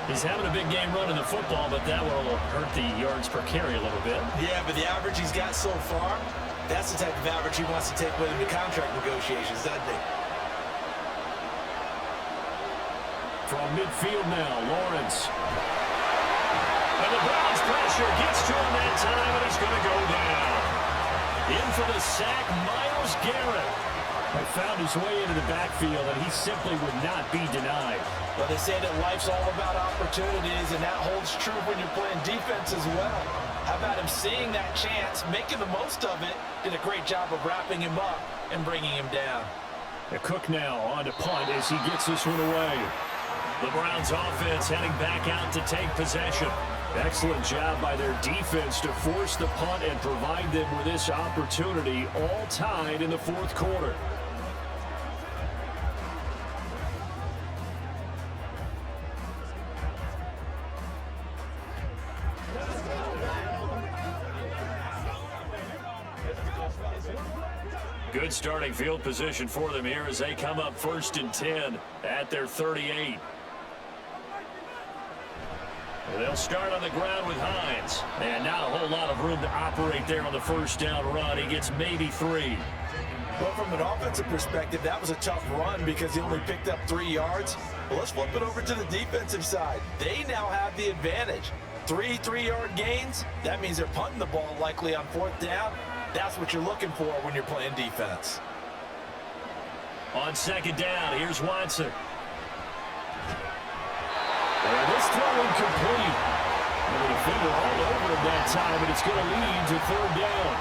Speaker 3: He's having a big game running the football, but that will hurt the yards per carry a little bit.
Speaker 8: Yeah, but the average he's got so far, that's the type of average he wants to take with him to contract negotiations, doesn't he?
Speaker 3: From midfield now, Lawrence. And the Browns pressure gets to him that time, and he's going to go down. In for the sack, Myles Garrett. He found his way into the backfield, and he simply would not be denied.
Speaker 4: Well, they say that life's all about opportunities, and that holds true when you're playing defense as well. How about him seeing that chance, making the most of it, did a great job of wrapping him up and bringing him down.
Speaker 3: The Cook now on to punt as he gets this one away. The Browns offense heading back out to take possession. Excellent job by their defense to force the punt and provide them with this opportunity, all tied in the 4th quarter. Good starting field position for them here as they come up 1st and 10 at their 38. They'll start on the ground with Hines. And not a whole lot of room to operate there on the 1st down run. He gets maybe 3.
Speaker 4: Well, from an offensive perspective, that was a tough run because he only picked up 3 yards. Well, let's flip it over to the defensive side. They now have the advantage. 3 3-yard gains. That means they're punting the ball likely on 4th down. That's what you're looking for when you're playing defense.
Speaker 3: On 2nd down, here's Watson. And this throw incomplete. And the defender all over him that time, and it's going to lead to 3rd down.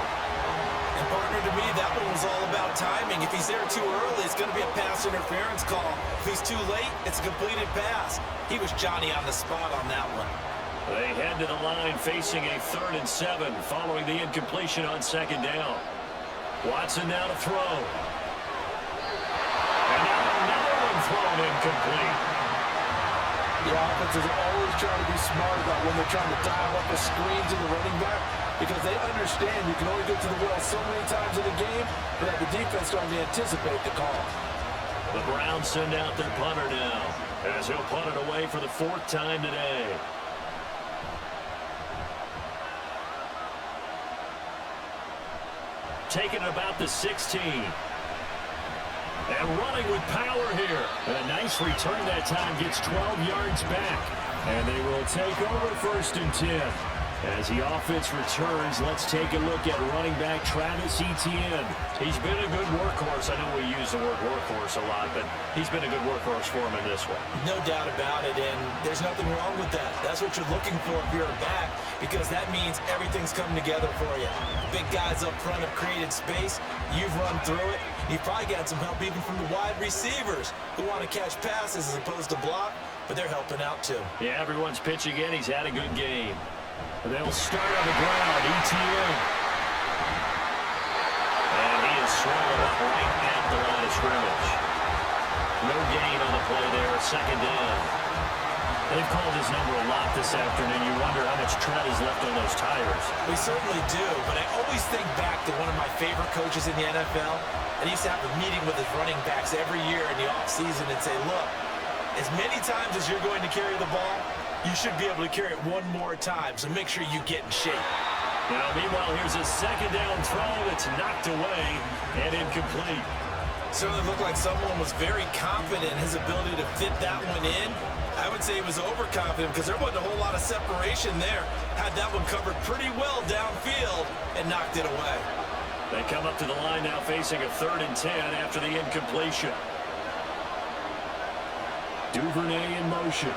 Speaker 8: And partner, to me, that one was all about timing. If he's there too early, it's going to be a pass interference call. If he's too late, it's a completed pass. He was Johnny on the spot on that one.
Speaker 3: They head to the line facing a 3rd and 7 following the incompletion on 2nd down. Watson now to throw. And now another one thrown incomplete.
Speaker 4: The offenses are always trying to be smart about when they're trying to dial up the screen to the running back. because they understand you can only get to the well so many times in a game without the defense starting to anticipate the call.
Speaker 3: The Browns send out their punter now, as he'll punt it away for the 4th time today. Taking about the 16. And running with power here. A nice return that time, gets 12 yards back. And they will take over 1st and 10. As the offense returns, let's take a look at running back Travis Etienne. He's been a good workhorse. I know we use the word workhorse a lot, but he's been a good workhorse for him in this one.
Speaker 8: No doubt about it, and there's nothing wrong with that. That's what you're looking for if you're a back, because that means everything's coming together for you. Big guys up front have created space. You've run through it. You've probably got some help even from the wide receivers who want to catch passes as opposed to block, but they're helping out too.
Speaker 3: Yeah, everyone's pitching in. He's had a good game. They'll start on the ground, Etienne. And he is swallowed up right at the line of scrimmage. No gain on the play there, 2nd down. They've called his number a lot this afternoon. You wonder how much tread is left on those tires.
Speaker 8: We certainly do, but I always think back to one of my favorite coaches in the NFL, and he used to have a meeting with his running backs every year in the offseason and say, look, as many times as you're going to carry the ball, you should be able to carry it one more time, so make sure you get in shape.
Speaker 3: Now, meanwhile, here's a 2nd down throw that's knocked away and incomplete.
Speaker 8: Certainly looked like someone was very confident in his ability to fit that one in. I would say he was overconfident because there wasn't a whole lot of separation there. Had that one covered pretty well downfield and knocked it away.
Speaker 3: They come up to the line now facing a 3rd and 10 after the incompletion. Duvernay in motion.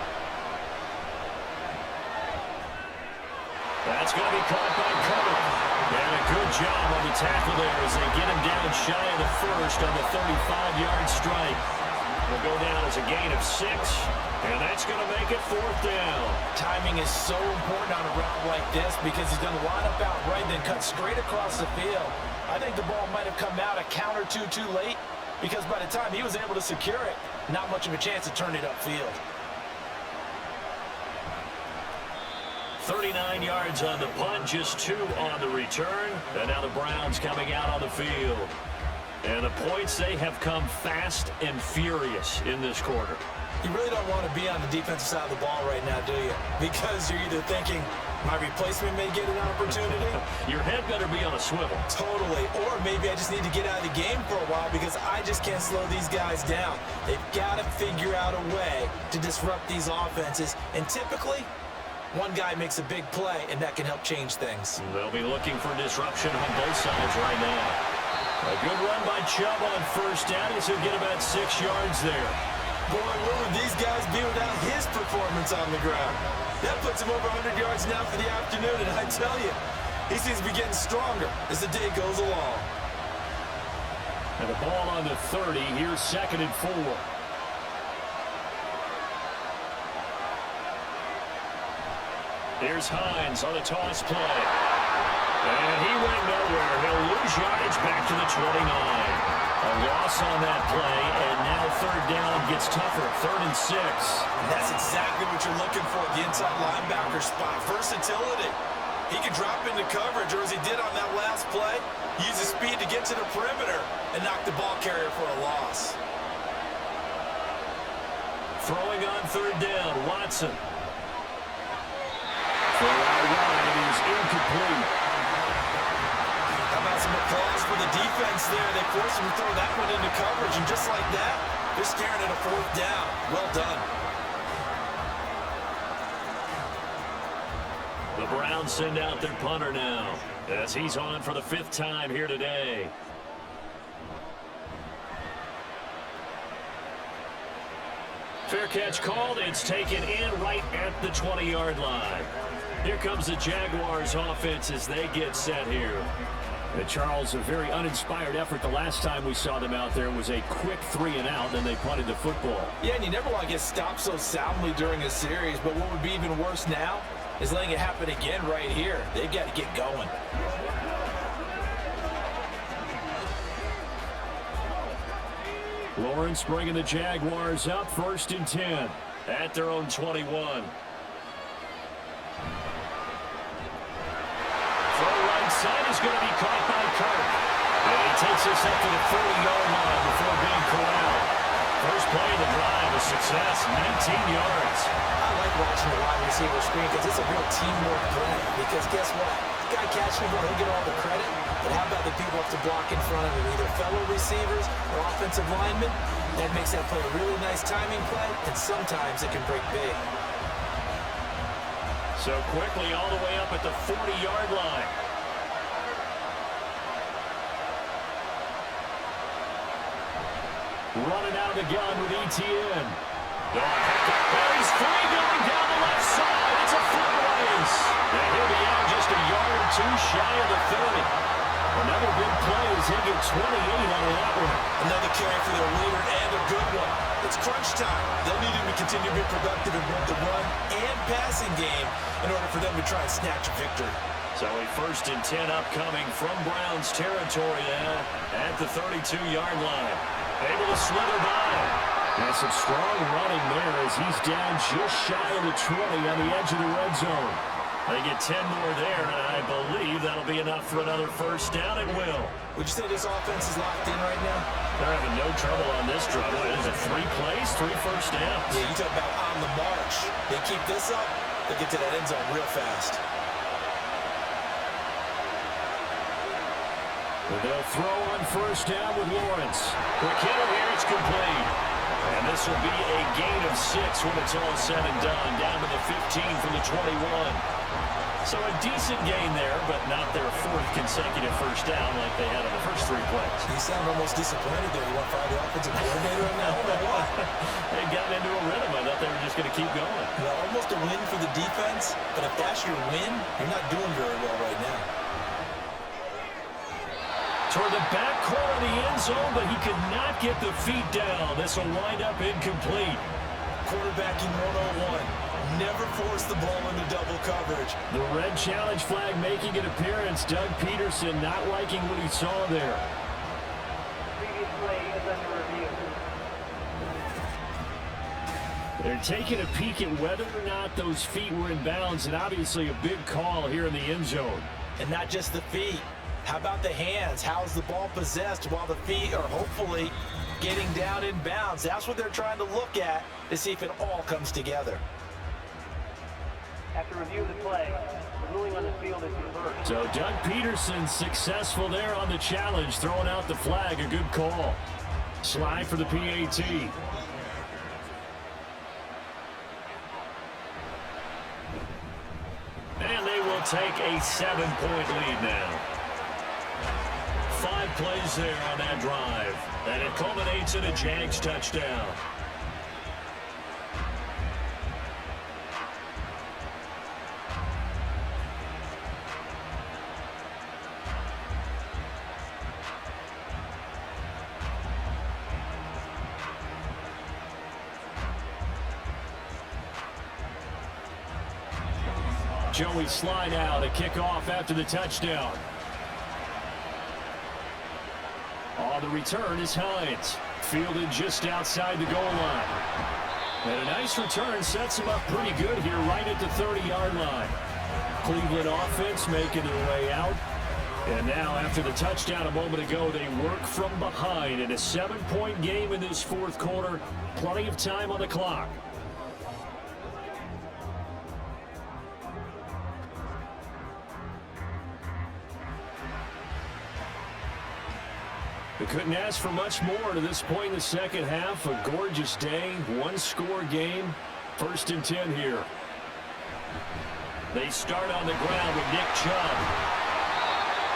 Speaker 3: That's going to be caught by Cover. And a good job on the tackle there as they get him down shy of the 1st on the 35-yard strike. Will go down as a gain of 6, and that's going to make it 4th down.
Speaker 4: Timing is so important on a route like this because he's going to line up out right and then cut straight across the field. I think the ball might have come out a count or two too late because by the time he was able to secure it, not much of a chance to turn it upfield.
Speaker 3: 39 yards on the punt, just 2 on the return. And now the Browns coming out on the field. And the points, they have come fast and furious in this quarter.
Speaker 8: You really don't want to be on the defensive side of the ball right now, do you? Because you're either thinking, my replacement may get an opportunity.
Speaker 3: Your head better be on a swivel.
Speaker 8: Totally. Or maybe I just need to get out of the game for a while because I just can't slow these guys down. They've got to figure out a way to disrupt these offenses. And typically, one guy makes a big play, and that can help change things.
Speaker 3: They'll be looking for disruption on both sides right now. A good run by Chubb on 1st down. He'll get about 6 yards there.
Speaker 8: Boy, where would these guys be without his performance on the ground? That puts him over 100 yards now for the afternoon, and I tell you, he seems to be getting stronger as the day goes along.
Speaker 3: And the ball on the 30. Here's 2nd and 4. Here's Hines on a toss play. And he went nowhere. He'll lose yardage back to the 29. A loss on that play, and now 3rd down gets tougher. 3rd and 6.
Speaker 8: That's exactly what you're looking for at the inside linebacker spot. Versatility. He can drop into coverage, or as he did on that last play, use his speed to get to the perimeter and knock the ball carrier for a loss.
Speaker 3: Throwing on 3rd down, Watson. For our ride is incomplete.
Speaker 8: How about some applause for the defense there? They forced him to throw that one into coverage, and just like that, they're staring at a 4th down. Well done.
Speaker 3: The Browns send out their punter now, as he's on for the 5th time here today. Fair catch called. It's taken in right at the 20-yard line. Here comes the Jaguars offense as they get set here. And Charles, a very uninspired effort. The last time we saw them out there was a quick 3-and-out, then they punted the football.
Speaker 4: Yeah, and you never want to get stopped so soundly during a series, but what would be even worse now is letting it happen again right here. They've got to get going.
Speaker 3: Lawrence bringing the Jaguars up, 1st and 10 at their own 21. Throw Onside is going to be caught by Kirk. And he takes us up to the 40-yard line before being corralled. First play of the drive, a success, 19 yards.
Speaker 4: I like watching the wide receiver screen because it's a real teamwork play. Because guess what? The guy catching the ball, he'll get all the credit. But how about the people up to block in front of him, either fellow receivers or offensive linemen? That makes that play a really nice timing play, and sometimes it can break big.
Speaker 3: So quickly all the way up at the 40-yard line. Running out of the gun with ETN. There he's free going down the left side. It's a foot race. And he'll be out just a yard or two shy of the 30. Another big play as he gets 28 out of that one.
Speaker 8: Another carry for their leader and a good one. It's crunch time. They'll need him to continue to be productive in both the run and passing game in order for them to try and snatch a victory.
Speaker 3: So a 1st and 10 upcoming from Browns territory at the 32-yard line. Able to slither by. And some strong running there as he's down just shy of the 20 on the edge of the red zone. They get 10 more there, and I believe that'll be enough for another first down. It will.
Speaker 4: Would you say this offense is locked in right now?
Speaker 3: They're having no trouble on this drive. What is it, 3 plays, 3 first downs?
Speaker 8: Yeah, you talk about on the march. They keep this up, they get to that end zone real fast.
Speaker 3: They'll throw on first down with Lawrence. Quick hitter here, it's complete. And this will be a gain of 6 when it's all said and done. Down to the 15 from the 21. So a decent gain there, but not their 4th consecutive first down like they had on the first 3 plays.
Speaker 4: You sound almost disappointed there. You want to fire the offensive coordinator on that one?
Speaker 3: They got into a rhythm. I thought they were just going to keep going.
Speaker 4: Well, almost a win for the defense, but if that's your win, you're not doing very well right now.
Speaker 3: Toward the back corner of the end zone, but he could not get the feet down. This will wind up incomplete.
Speaker 8: Quarterbacking 101. Never force the ball into double coverage.
Speaker 3: The red challenge flag making an appearance. Doug Peterson not liking what he saw there.
Speaker 9: Previous play is under review.
Speaker 3: They're taking a peek at whether or not those feet were in bounds, and obviously a big call here in the end zone.
Speaker 4: And not just the feet. How about the hands? How's the ball possessed while the feet are hopefully getting down in bounds? That's what they're trying to look at to see if it all comes together.
Speaker 9: After review of the play, the ruling on the field is reversed.
Speaker 3: So Doug Peterson successful there on the challenge, throwing out the flag. A good call. Slide for the PAT. And they will take a 7-point lead now. 5 plays there on that drive. And it culminates in a Jags touchdown. Joey slide out, a kickoff after the touchdown. On the return is Hines. Fielded just outside the goal line. And a nice return sets him up pretty good here right at the 30-yard line. Cleveland offense making their way out. And now after the touchdown a moment ago, they work from behind in a 7-point game in this 4th quarter. Plenty of time on the clock. They couldn't ask for much more to this point in the second half. A gorgeous day, 1-score game. 1st and 10 here. They start on the ground with Nick Chubb.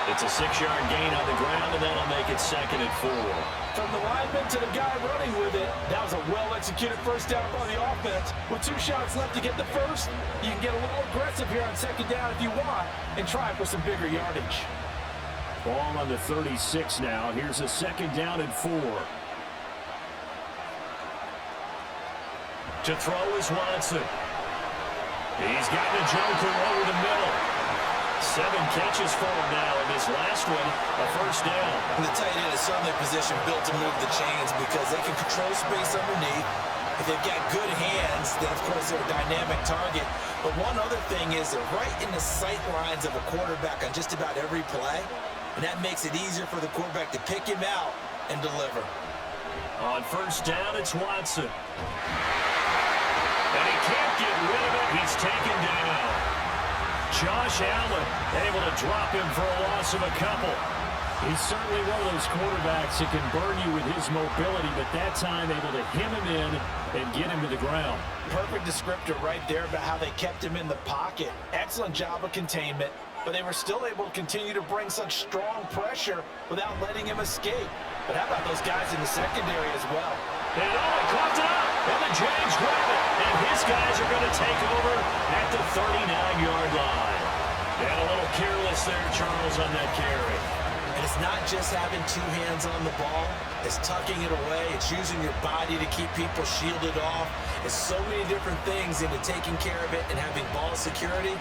Speaker 3: It's a 6-yard gain on the ground, and that'll make it 2nd and 4.
Speaker 4: From the lineman to the guy running with it, that was a well-executed first down by the offense. With 2 shots left to get the first, you can get a little aggressive here on 2nd down if you want and try for some bigger yardage.
Speaker 3: Ball on the 36 now. Here's a 2nd down and 4. To throw is Watson. He's gotten a joker over the middle. 7 catches for him now, and this last one, a first down.
Speaker 8: And the tight end is certainly a position built to move the chains because they can control space underneath.
Speaker 4: If they've got good hands, then of course they're a dynamic target. But one other thing is they're right in the sight lines of a quarterback on just about every play, and that makes it easier for the quarterback to pick him out and deliver.
Speaker 3: On first down, it's Watson. And he can't get rid of it. He's taken down. Josh Allen able to drop him for a loss of a couple. He's certainly one of those quarterbacks that can burn you with his mobility, but that time able to hem him in and get him to the ground.
Speaker 4: Perfect descriptor right there about how they kept him in the pocket. Excellent job of containment, but they were still able to continue to bring such strong pressure without letting him escape. But how about those guys in the secondary as well?
Speaker 3: And he caught it up, and the Jags grab it, and his guys are going to take over at the 39-yard line. And a little careless there, Charles, on that carry.
Speaker 4: And it's not just having two hands on the ball. It's tucking it away. It's using your body to keep people shielded off. It's so many different things into taking care of it and having ball security.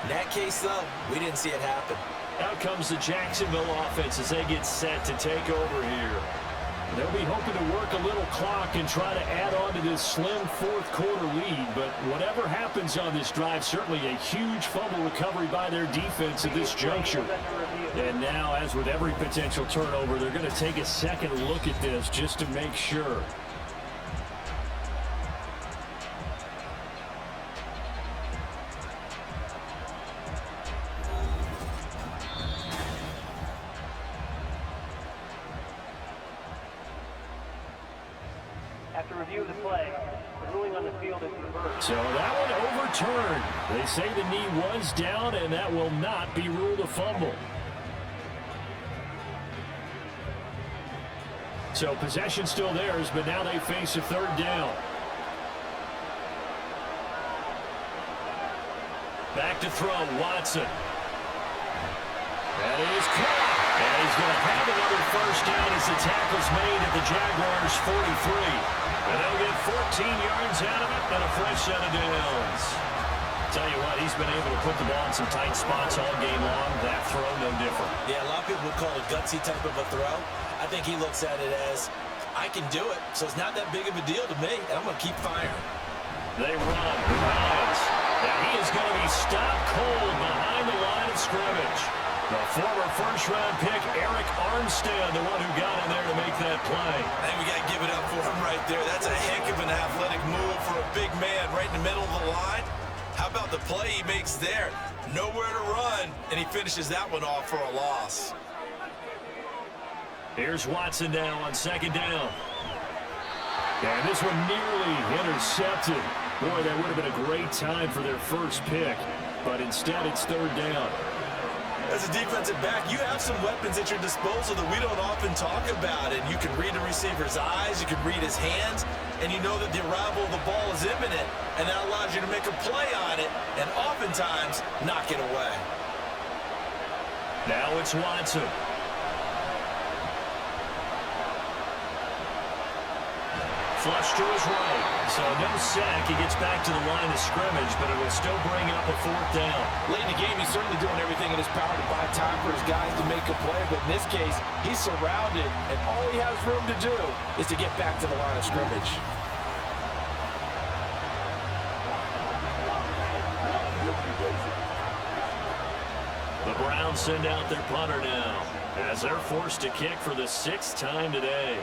Speaker 4: In that case, though, we didn't see it happen.
Speaker 3: Out comes the Jacksonville offense as they get set to take over here. They'll be hoping to work a little clock and try to add on to this slim fourth-quarter lead. But whatever happens on this drive, certainly a huge fumble recovery by their defense at this juncture. And now, as with every potential turnover, they're going to take a second look at this just to make sure.
Speaker 9: After review of the play, the ruling on the field is reversed.
Speaker 3: So that one overturned. They say the knee was down, and that will not be ruled a fumble. So possession still theirs, but now they face a third down. Back to throw, Watson. That is caught. And he's going to have another first down as the tackle's made at the Jaguars' 43. And they'll get 14 yards out of it and a fresh set of downs. Tell you what, he's been able to put the ball in some tight spots all game long. That throw, no different.
Speaker 4: Yeah, a lot of people would call it a gutsy type of a throw. I think he looks at it as, I can do it, so it's not that big of a deal to me, and I'm going to keep firing.
Speaker 3: They run. Ryans. And he is going to be stopped cold behind the line of scrimmage. The former first-round pick, Eric Armstead, the one who got in there to make that play.
Speaker 8: I think we got to give it up for him right there. That's a heck of an athletic move for a big man right in the middle of the line. How about the play he makes there? Nowhere to run, and he finishes that one off for a loss.
Speaker 3: Here's Watson now on second down. And this one nearly intercepted. Boy, that would have been a great time for their first pick, but instead it's third down.
Speaker 8: As a defensive back, you have some weapons at your disposal that we don't often talk about. And you can read the receiver's eyes, you can read his hands, and you know that the arrival of the ball is imminent, and that allows you to make a play on it, and oftentimes knock it away.
Speaker 3: Now it's Watson. Flush to his right. So no sack. He gets back to the line of scrimmage, but it will still bring up a fourth down.
Speaker 4: Late in the game, he's certainly doing everything in his power to buy time for his guys to make a play, but in this case, he's surrounded, and all he has room to do is to get back to the line of scrimmage.
Speaker 3: The Browns send out their punter now, as they're forced to kick for the sixth time today.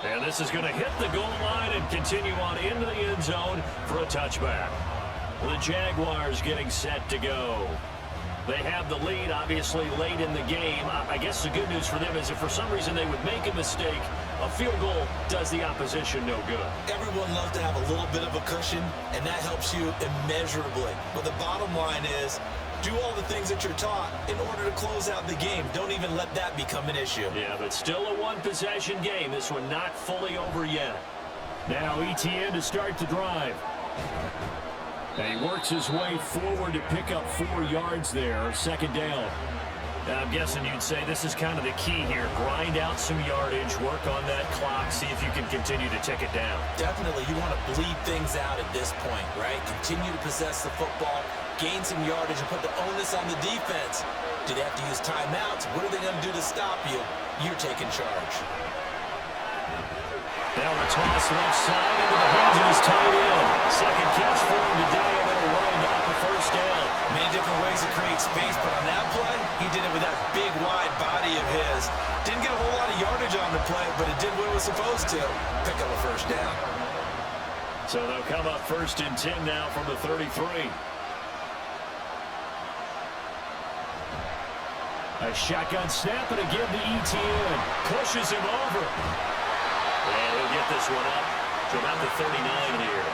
Speaker 3: And this is going to hit the goal line and continue on into the end zone for a touchback. The Jaguars getting set to go. They have the lead, obviously, late in the game. I guess the good news for them is if for some reason they would make a mistake, a field goal does the opposition no good.
Speaker 8: Everyone loves to have a little bit of a cushion, and that helps you immeasurably. But the bottom line is, do all the things that you're taught in order to close out the game. Don't even let that become an issue.
Speaker 3: Yeah, but still a one-possession game. This one not fully over yet. Now ETN to start the drive. And he works his way forward to pick up 4 yards there, second down. Now, I'm guessing you'd say this is kind of the key here. Grind out some yardage, work on that clock, see if you can continue to tick it down.
Speaker 4: Definitely, you want to bleed things out at this point, right? Continue to possess the football, gain some yardage, and put the onus on the defense. Do they have to use timeouts? What are they going to do to stop you?
Speaker 8: you're taking charge.
Speaker 3: Now the toss left side into the hands of his tight end. Second catch for him today, and it'll wind up a first down.
Speaker 8: Many different ways to create space, but on that play, he did it with that big, wide body of his. Didn't get a whole lot of yardage on the play, but it did what it was supposed to. Pick up a first down.
Speaker 3: So they'll come up 1st and 10 now from the 33. A shotgun snap and again to ETN. Pushes him over. And he'll get this one up to about the 39 here.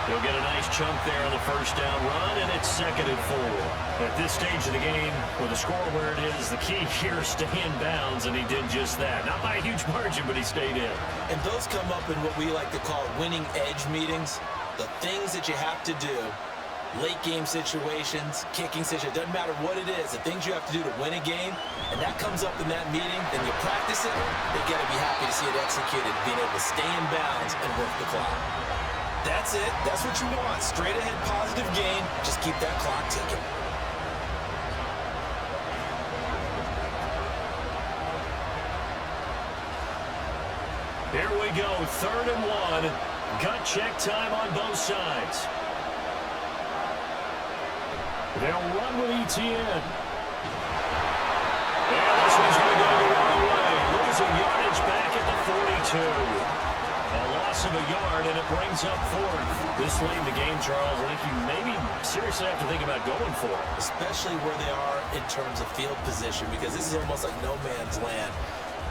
Speaker 3: He'll get a nice chunk there on the first down run, and it's 2nd and 4. At this stage of the game, with the score where it is, the key here is stay in bounds, and he did just that. Not by a huge margin, but he stayed in.
Speaker 8: And those come up in what we like to call winning edge meetings. The things that you have to do, late game situations, kicking situations, doesn't matter what it is, the things you have to do to win a game, and that comes up in that meeting, then you practice it, you got to be happy to see it executed, being able to stay in bounds and work the clock. That's it. That's what you want. Straight ahead positive gain. Just keep that clock ticking.
Speaker 3: Here we go, 3rd and 1. Gut check time on both sides. They'll run with ETN. And this one's going to go the wrong way. Losing yardage back at the 42. A loss of a yard, and it brings up 4th. This late in the game, Charles, I think you maybe seriously have to think about going for it.
Speaker 8: Especially where they are in terms of field position, because this is almost like no man's land.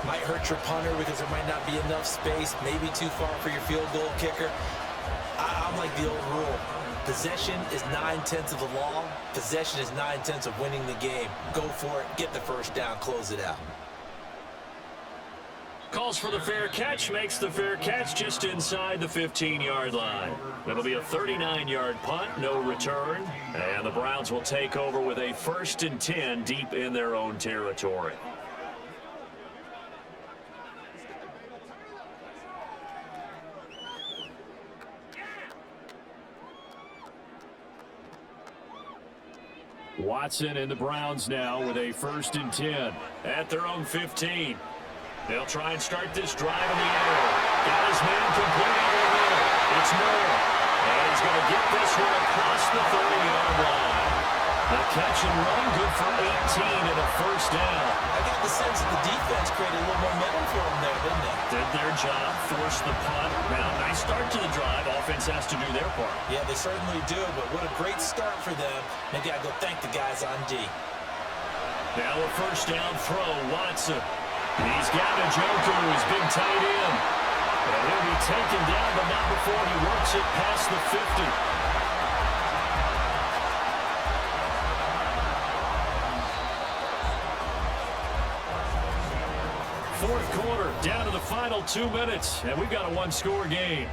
Speaker 8: Might hurt your punter because there might not be enough space, maybe too far for your field goal kicker. I'm like the old rule. Possession is 9/10 of the law. Possession is 9/10 of winning the game. Go for it, get the first down, close it out.
Speaker 3: Calls for the fair catch, makes the fair catch just inside the 15-yard line. It'll be a 39-yard punt, no return, and the Browns will take over with a 1st and 10 deep in their own territory. Watson and the Browns now with a 1st and 10 at their own 15. They'll try and start this drive in the air. Got his man complete over the middle. It's Moore. And he's going to get this one across the 30-yard line. The catch and run, good for 18 and a first down.
Speaker 8: I got the sense that the defense created a little momentum for them there, didn't they?
Speaker 3: Did their job, forced the punt. Now, nice start to the drive. Offense has to do their part.
Speaker 8: Yeah, they certainly do, but what a great start for them. They got to go thank the guys on D.
Speaker 3: Now a first down throw, Watson. He's got Njoku, his big tight end. And he'll be taken down, but not before he works it past the 50. Fourth quarter, down to the final 2 minutes, and we've got a one-score game.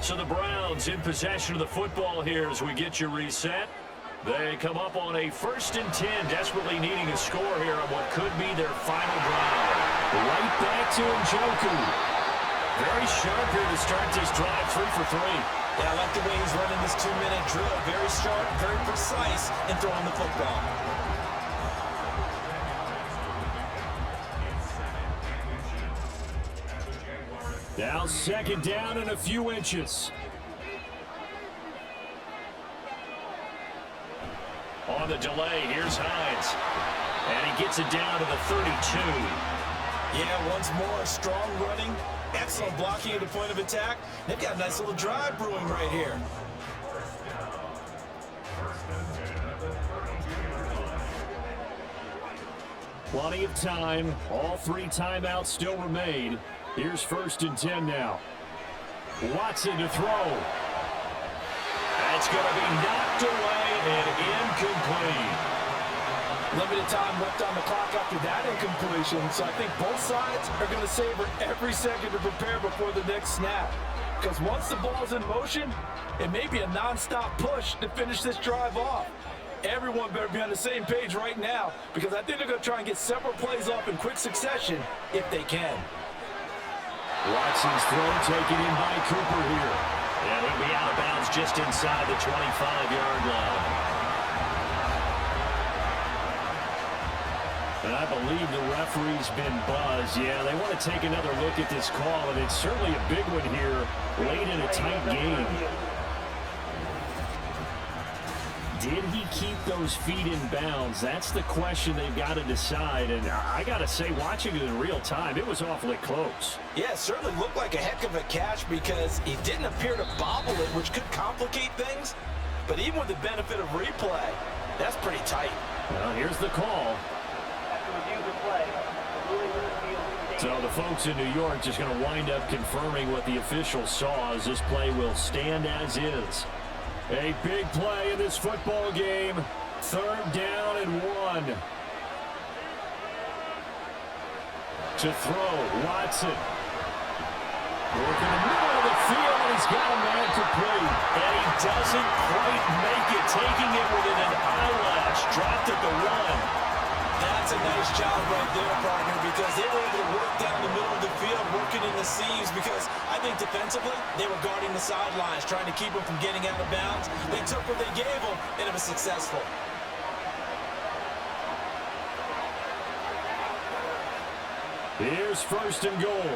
Speaker 3: So the Browns in possession of the football here as we get you reset. They come up on a 1st and 10, desperately needing a score here on what could be their final drive. Right back to Njoku. Very sharp here to start this drive, 3 for 3.
Speaker 8: Yeah, I like the way he's running this 2-minute drill. Very sharp, very precise in throwing the football.
Speaker 3: Now 2nd down and a few inches. On the delay, here's Hines. And he gets it down to the 32.
Speaker 8: Yeah, once more, strong running, excellent blocking at the point of attack. They've got a nice little drive brewing right here.
Speaker 3: Plenty of time. All 3 timeouts still remain. Here's 1st and 10 now. Watson to throw. That's going to be knocked away and incomplete.
Speaker 4: Limited time left on the clock after that incompletion, so I think both sides are going to savor every second to prepare before the next snap. Because once the ball's in motion, it may be a non-stop push to finish this drive off. Everyone better be on the same page right now, because I think they're going to try and get several plays off in quick succession if they can.
Speaker 3: Watson's throw taken in by Cooper here. And it'll be out of bounds just inside the 25-yard line.
Speaker 7: And I believe the referee's been buzzed. Yeah, they want to take another look at this call, and it's certainly a big one here late in a tight game. Did he keep those feet in bounds? That's the question they've got to decide. And I got to say, watching it in real time, it was awfully close.
Speaker 4: Yeah, it certainly looked like a heck of a catch because he didn't appear to bobble it, which could complicate things. But even with the benefit of replay, that's pretty tight.
Speaker 7: Well, here's the call. So the folks in New York just going to wind up confirming what the official saw as this play will stand as is. A big play in this football game. 3rd down and 1. To throw, Watson. Working the middle of the field, and he's got a man complete. And he doesn't quite make it, taking it within an eyelash. Dropped at the 1.
Speaker 4: That's a nice job right there, partner, because they were able to work down the middle of the field, working in the seams, because I think defensively, they were guarding the sidelines, trying to keep them from getting out of bounds. They took what they gave them, and it was successful.
Speaker 7: Here's 1st and goal.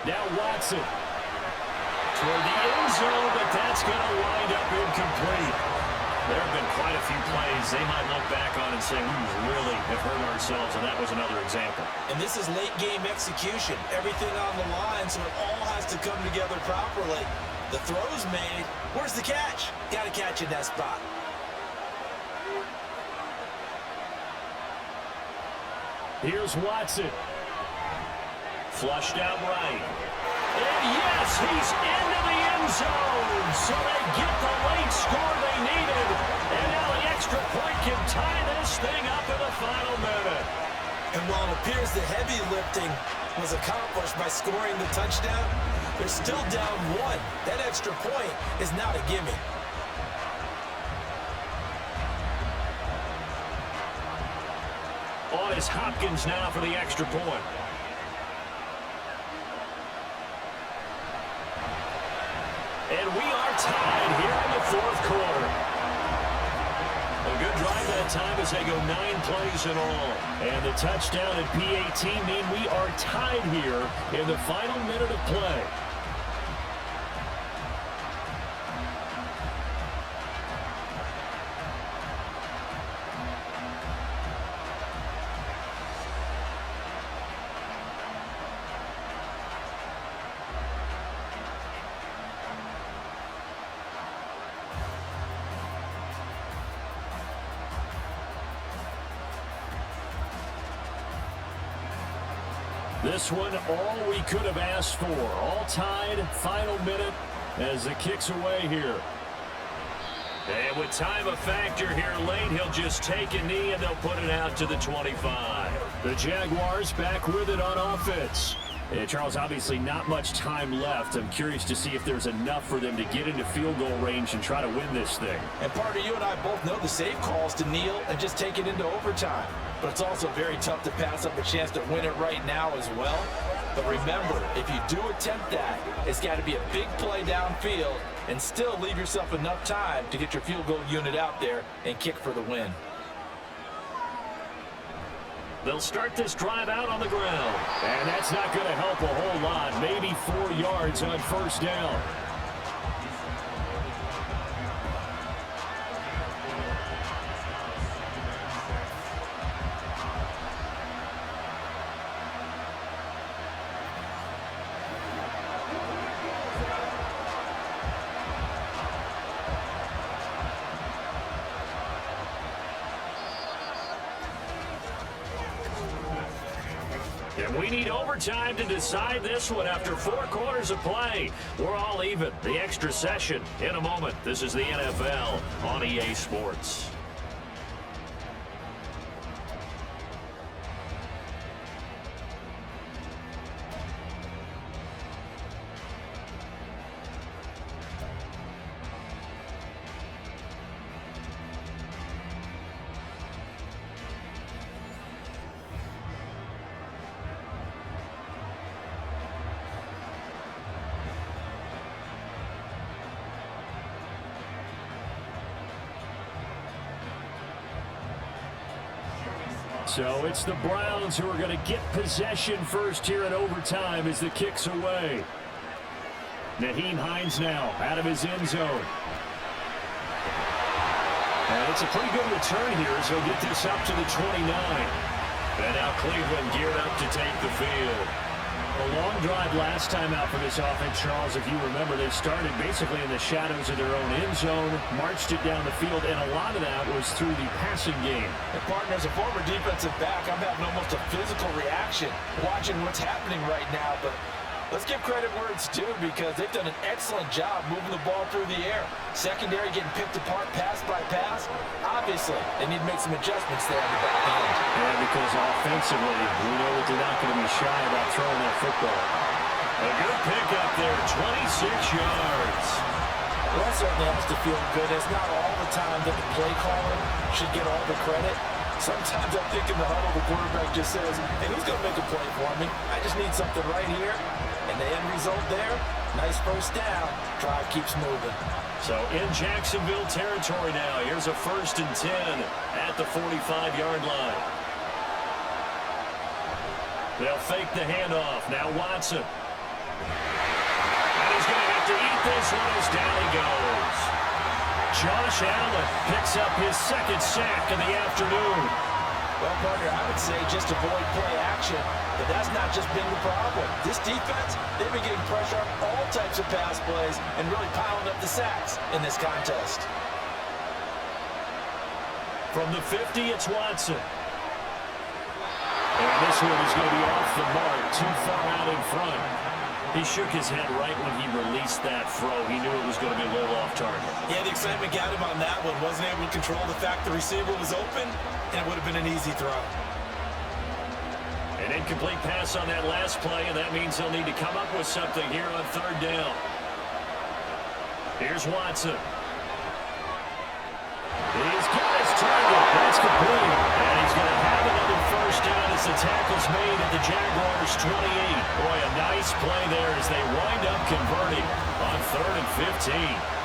Speaker 7: Now Watson. Toward the end zone, but that's going to wind up incomplete. There have been quite a few plays they might look back on and say, we really have hurt ourselves, and that was another example.
Speaker 4: And this is late-game execution. Everything on the line, so it all has to come together properly. The throw's made. Where's the catch? Got to catch in that spot.
Speaker 7: Here's Watson. Flushed out right. And yes, he's into the end zone. So they get the late score they needed. And now the extra point can tie this thing up in the final minute.
Speaker 4: And while it appears the heavy lifting was accomplished by scoring the touchdown, they're still down 1. That extra point is not a gimme.
Speaker 7: On is Hopkins now for the extra point. And we are tied here in the 4th quarter. A good drive that time as they go 9 plays in all. And the touchdown and PAT mean we are tied here in the final minute of play. This one, all we could have asked for. All tied, final minute as the kick's away here. And with time a factor here late, he'll just take a knee and they'll put it out to the 25. The Jaguars back with it on offense. And Charles, obviously not much time left. I'm curious to see if there's enough for them to get into field goal range and try to win this thing.
Speaker 4: And partner, you and I both know the safe calls to kneel and just take it into overtime. But it's also very tough to pass up a chance to win it right now as well. But remember, if you do attempt that, it's got to be a big play downfield and still leave yourself enough time to get your field goal unit out there and kick for the win.
Speaker 7: They'll start this drive out on the ground. And that's not going to help a whole lot. Maybe 4 yards on 1st down. And we need overtime to decide this one after 4 quarters of play. We're all even. The extra session in a moment. This is the NFL on EA Sports. So it's the Browns who are going to get possession first here in overtime as the kick's away. Nyheim Hines now out of his end zone. And it's a pretty good return here as he'll get this up to the 29. And now Cleveland geared up to take the field. A long drive last time out for this offense, Charles. If you remember, they started basically in the shadows of their own end zone, marched it down the field, and a lot of that was through the passing game.
Speaker 4: And partner, as a former defensive back, I'm having almost a physical reaction watching what's happening right now. But let's give credit where it's due, because they've done an excellent job moving the ball through the air. Secondary getting picked apart pass by pass. Obviously, they need to make some adjustments there on the back end.
Speaker 7: Yeah, because offensively, we know that they're not going to be shy about throwing that football. A good pickup there, 26 yards.
Speaker 4: Well, that certainly has to feel good. It's not all the time that the play caller should get all the credit. Sometimes I think in the huddle, the quarterback just says, hey, who's going to make a play for me? I just need something right here. And the end result there, nice first down. Drive keeps moving.
Speaker 7: So in Jacksonville territory now, here's a 1st and 10 at the 45-yard line. They'll fake the handoff. Now Watson. And he's going to have to eat this one as down he goes. Josh Allen picks up his 2nd sack of the afternoon.
Speaker 4: Well, partner, I would say just avoid play action, but that's not just been the problem. This defense, they've been getting pressure on all types of pass plays and really piling up the sacks in this contest.
Speaker 7: From the 50, it's Watson. And this one is going to be off the mark, too far out in front. He shook his head right when he released that throw. He knew it was going to be a little off target.
Speaker 8: Yeah, the excitement got him on that one. Wasn't able to control the fact the receiver was open, and it would have been an easy throw.
Speaker 7: An incomplete pass on that last play, and that means they'll need to come up with something here on 3rd down. Here's Watson. He's got his target. That's complete. And he's going to have another 1st down as the tackle's made at the Jaguars' 28. Boy, a nice play there as they wind up converting on 3rd and 15.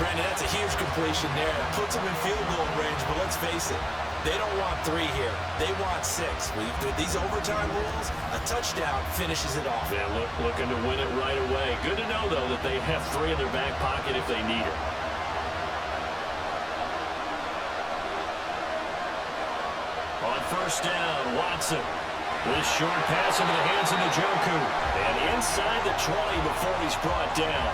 Speaker 8: Brandon, that's a huge completion there. Puts them in field goal range, but let's face it, they don't want 3 here. They want 6. With these overtime rules, a touchdown finishes it off.
Speaker 7: Yeah, looking to win it right away. Good to know, though, that they have 3 in their back pocket if they need it. On 1st down, Watson. This short pass into the hands of Njoku. And inside the 20 before he's brought down.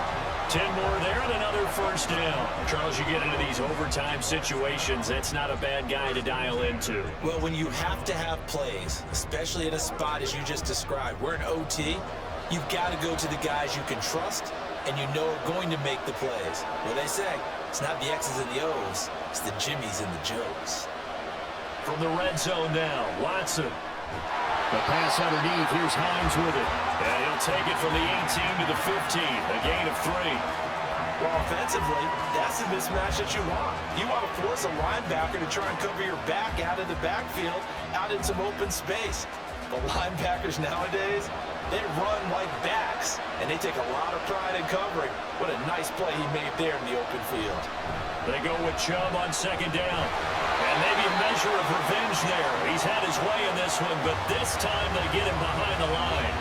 Speaker 7: 10 more there and another 1st down. Charles, you get into these overtime situations, that's not a bad guy to dial into.
Speaker 8: Well, when you have to have plays, especially in a spot as you just described, we're in OT, you've got to go to the guys you can trust and you know are going to make the plays. What they say, it's not the X's and the O's, it's the Jimmies and the Joes.
Speaker 7: From the red zone now, Watson. The pass underneath, here's Hines with it. And he'll take it from the 18 to the 15, a gain of 3.
Speaker 4: Well, offensively, that's the mismatch that you want. You want to force a linebacker to try and cover your back out of the backfield, out in some open space. But linebackers nowadays, they run like backs, and they take a lot of pride in covering. What a nice play he made there in the open field.
Speaker 7: They go with Chubb on 2nd down. And maybe a measure of revenge there. He's had his way in this one, but this time they get him behind the line.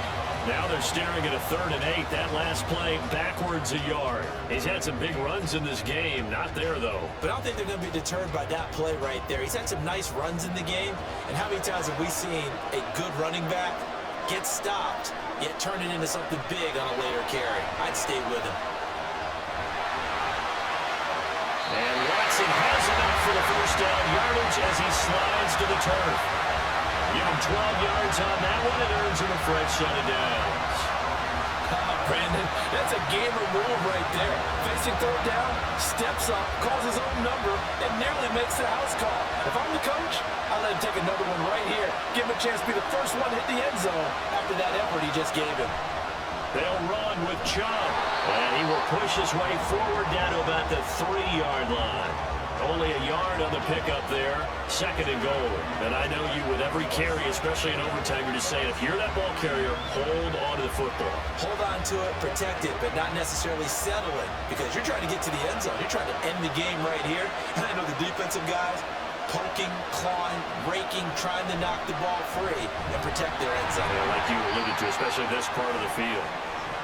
Speaker 7: Now they're staring at a 3rd and 8. That last play backwards a yard. He's had some big runs in this game. Not there, though.
Speaker 8: But I don't think they're going to be deterred by that play right there. He's had some nice runs in the game. And how many times have we seen a good running back get stopped, yet turn it into something big on a later carry? I'd stay with him.
Speaker 7: And Watson has enough for the 1st down yardage as he slides to the turf. Give him 12 yards on that one and earns him a fresh set of downs.
Speaker 4: Brandon, that's a gamer move right there. Facing 3rd down, steps up, calls his own number, and nearly makes the house call. If I'm the coach, I'll let him take another one right here. Give him a chance to be the first one to hit the end zone after that effort he just gave him.
Speaker 7: They'll run with Chubb, and he will push his way forward down to about the 3-yard line. Only a yard on the pickup there, 2nd and goal. And I know you with every carry, especially in overtime, you're just saying, if you're that ball carrier, hold on to the football.
Speaker 8: Hold on to it, protect it, but not necessarily settle it, because you're trying to get to the end zone. You're trying to end the game right here. And I know the defensive guys,
Speaker 4: poking, clawing, raking, trying to knock the ball free and protect their end zone.
Speaker 3: Yeah, like you alluded to, especially this part of the field.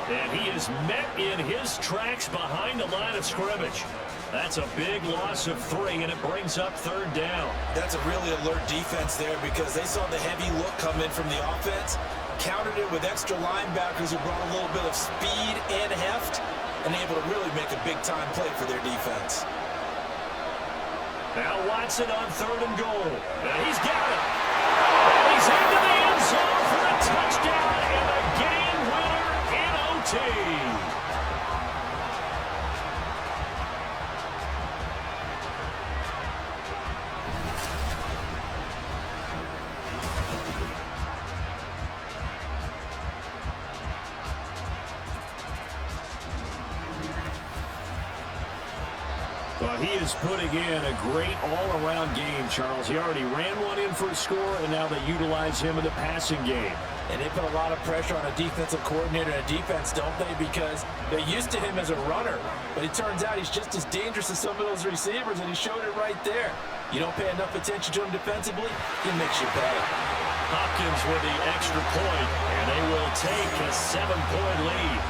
Speaker 3: And he is met in his tracks behind the line of scrimmage. That's a big loss of 3, and it brings up 3rd down.
Speaker 4: That's a really alert defense there because they saw the heavy look come in from the offense, countered it with extra linebackers who brought a little bit of speed and heft, and able to really make a big-time play for their defense.
Speaker 3: Now Watson on 3rd and goal. And he's got it. And he's into the end zone for a touchdown and a game winner in OT. Well, he is putting in a great all-around game, Charles. He already ran one in for a score, and now they utilize him in the passing game.
Speaker 4: And they put a lot of pressure on a defensive coordinator and a defense, don't they? Because they're used to him as a runner. But it turns out he's just as dangerous as some of those receivers, and he showed it right there. You don't pay enough attention to him defensively, he makes you pay.
Speaker 3: Hopkins with the extra point, and they will take a 7-point lead.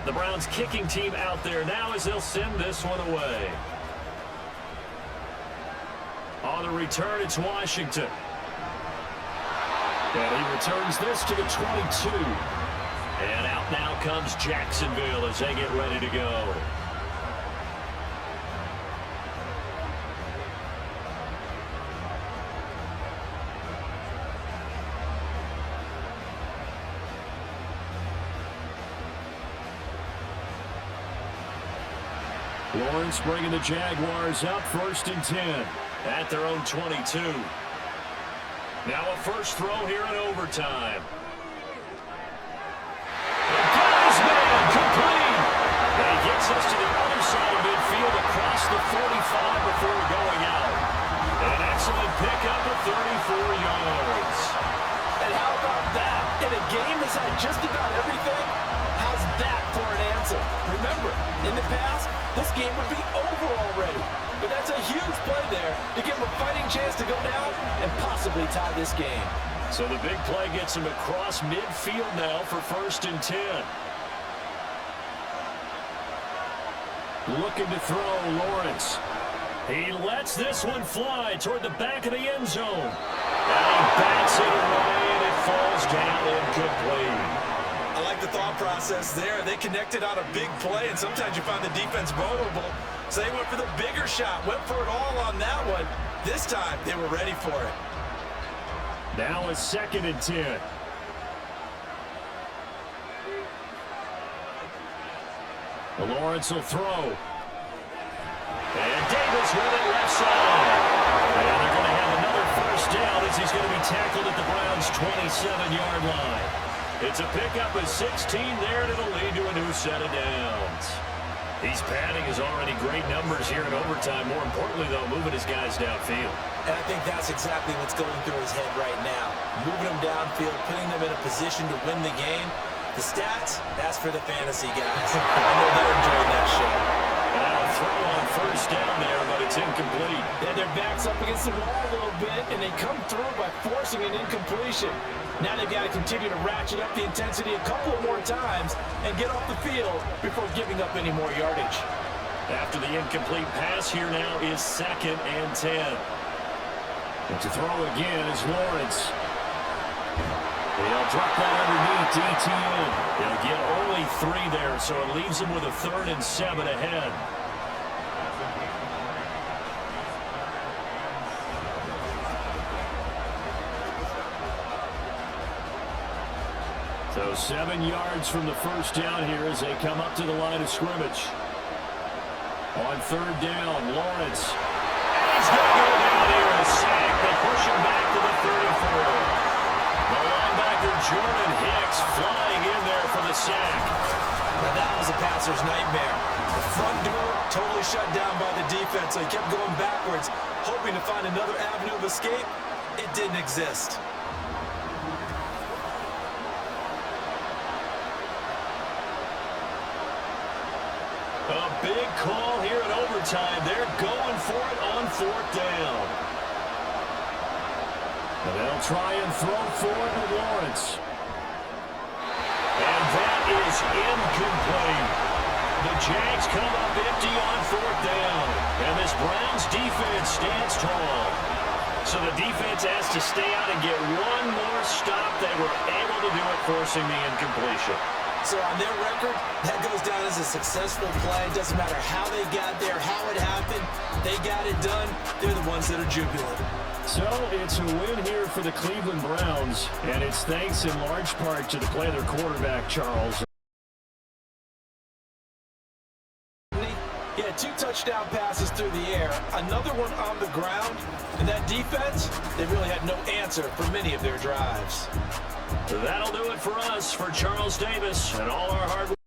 Speaker 3: The Browns kicking team out there now as they'll send this one away. On the return, it's Washington. And he returns this to the 22. And out now comes Jacksonville as they get ready to go. Lawrence bringing the Jaguars up 1st and 10 at their own 22. Now a first throw here in overtime. And got his man complete. And he gets us to the other side of midfield across the 45 before going out. An excellent pickup of 34 yards.
Speaker 4: And how about that? In a game that's had just about everything, how's that for an answer? Remember, in the past, this game would be over already. But that's a huge play there to give him a fighting chance to go down and possibly tie this game.
Speaker 3: So the big play gets him across midfield now for 1st and 10. Looking to throw, Lawrence. He lets this one fly toward the back of the end zone. And he bats it away, and it falls down incomplete.
Speaker 8: I like the thought process there. They connected on a big play, and sometimes you find the defense vulnerable. So they went for the bigger shot, went for it all on that one. This time, they were ready for it.
Speaker 3: Now it's 2nd and 10. Lawrence will throw. And Davis with it left side. And they're going to have another first down as he's going to be tackled at the Browns' 27-yard line. It's a pickup of 16 there, and it'll lead to a new set of downs. He's padding his already great numbers here in overtime. More importantly, though, moving his guys downfield.
Speaker 4: And I think that's exactly what's going through his head right now. Moving them downfield, putting them in a position to win the game. The stats, that's for the fantasy guys. I know they're enjoying that shit.
Speaker 3: Now a throw on first down there, but it's incomplete.
Speaker 4: And their back's up against the wall a little bit, and they come through by forcing an incompletion. Now they've got to continue to ratchet up the intensity a couple more times and get off the field before giving up any more yardage.
Speaker 3: After the incomplete pass, here now is 2nd and 10. And to throw again is Lawrence. He'll drop that underneath DTN. He'll get only 3 there, so it leaves him with a 3rd and 7 ahead.
Speaker 7: So 7 yards from the first down here as they come up to the line of scrimmage. On third down, Lawrence. And he's going to go down here, a sack. They push him back to the 34. The linebacker, Jordan Hicks, flying in there for the sack.
Speaker 4: Now that was a passer's nightmare. The front door totally shut down by the defense, so he kept going backwards, hoping to find another avenue of escape. It didn't exist.
Speaker 7: A big call here in overtime. They're going for it on fourth down. And they'll try and throw forward to Lawrence. And that is incomplete. The Jags come up empty on fourth down. And this Browns defense stands tall. So the defense has to stay out and get one more stop. They were able to do it, forcing the incompletion.
Speaker 4: So on their record, that goes down as a successful play. It doesn't matter how they got there, how it happened. They got it done. They're the ones that are jubilant.
Speaker 7: So it's a win here for the Cleveland Browns, and it's thanks in large part to the play of their quarterback, Charles.
Speaker 4: He had 2 touchdown passes through the air, another one on the ground, and that defense, they really had no answer for many of their drives.
Speaker 7: That'll do it for us. For Charles Davis and all our hard work.